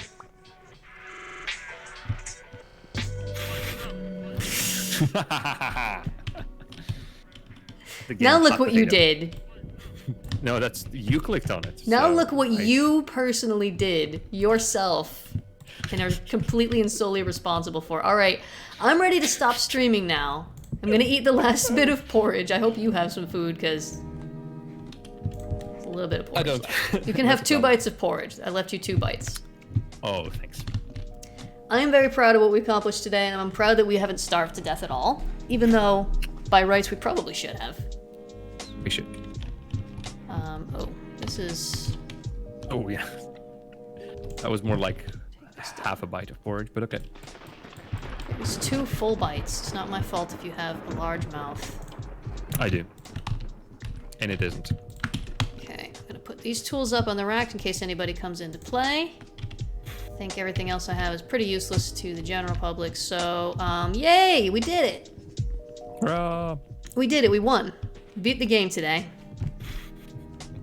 Now look what you did. No, that's you clicked on it. Now so look what I- you personally did yourself and are completely and solely responsible for. All right, I'm ready to stop streaming now. I'm gonna eat the last bit of porridge. I hope you have some food because it's a little bit of porridge. I don't. left. You can have That's a 2 problem. bites of porridge. I left you 2 bites. Oh, thanks. I am very proud of what we accomplished today, and I'm proud that we haven't starved to death at all. Even though, by rights, we probably should have. We should. Oh, this is. Oh yeah. That was more like half a bite of porridge, but okay. It's 2 full bites. It's not my fault if you have a large mouth. I do. and it isn't. Okay, I'm gonna put these tools up on the rack in case anybody comes into play. I think everything else I have is pretty useless to the general public, so, yay! We did it! Hurrah! We did it, we won. We beat the game today.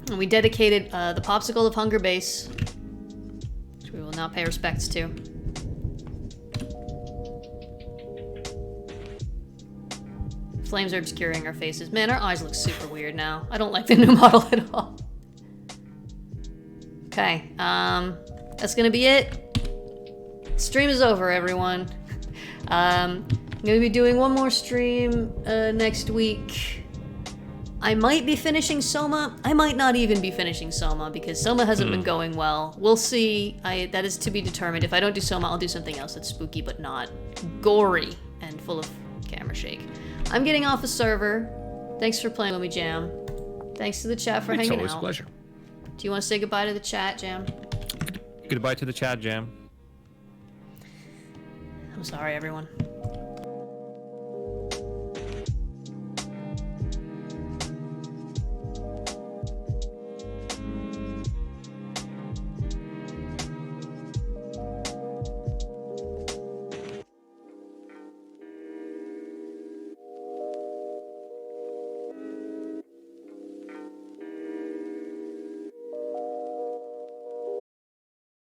And we dedicated the Popsicle of Hunger base, which we will now pay respects to. Flames are obscuring our faces. Man, our eyes look super weird now. I don't like the new model at all. Okay, that's gonna be it. Stream is over, everyone. I'm gonna be doing one more stream next week. I might be finishing Soma. I might not even be finishing Soma because Soma hasn't been going well. We'll see. That is to be determined. If I don't do Soma, I'll do something else that's spooky but not gory and full of camera shake. I'm getting off the server. Thanks for playing with me, Jam. Thanks to the chat for It's hanging always out. a pleasure. Do you want to say goodbye to the chat, Jam? Goodbye to the chat, Jam. I'm sorry, everyone.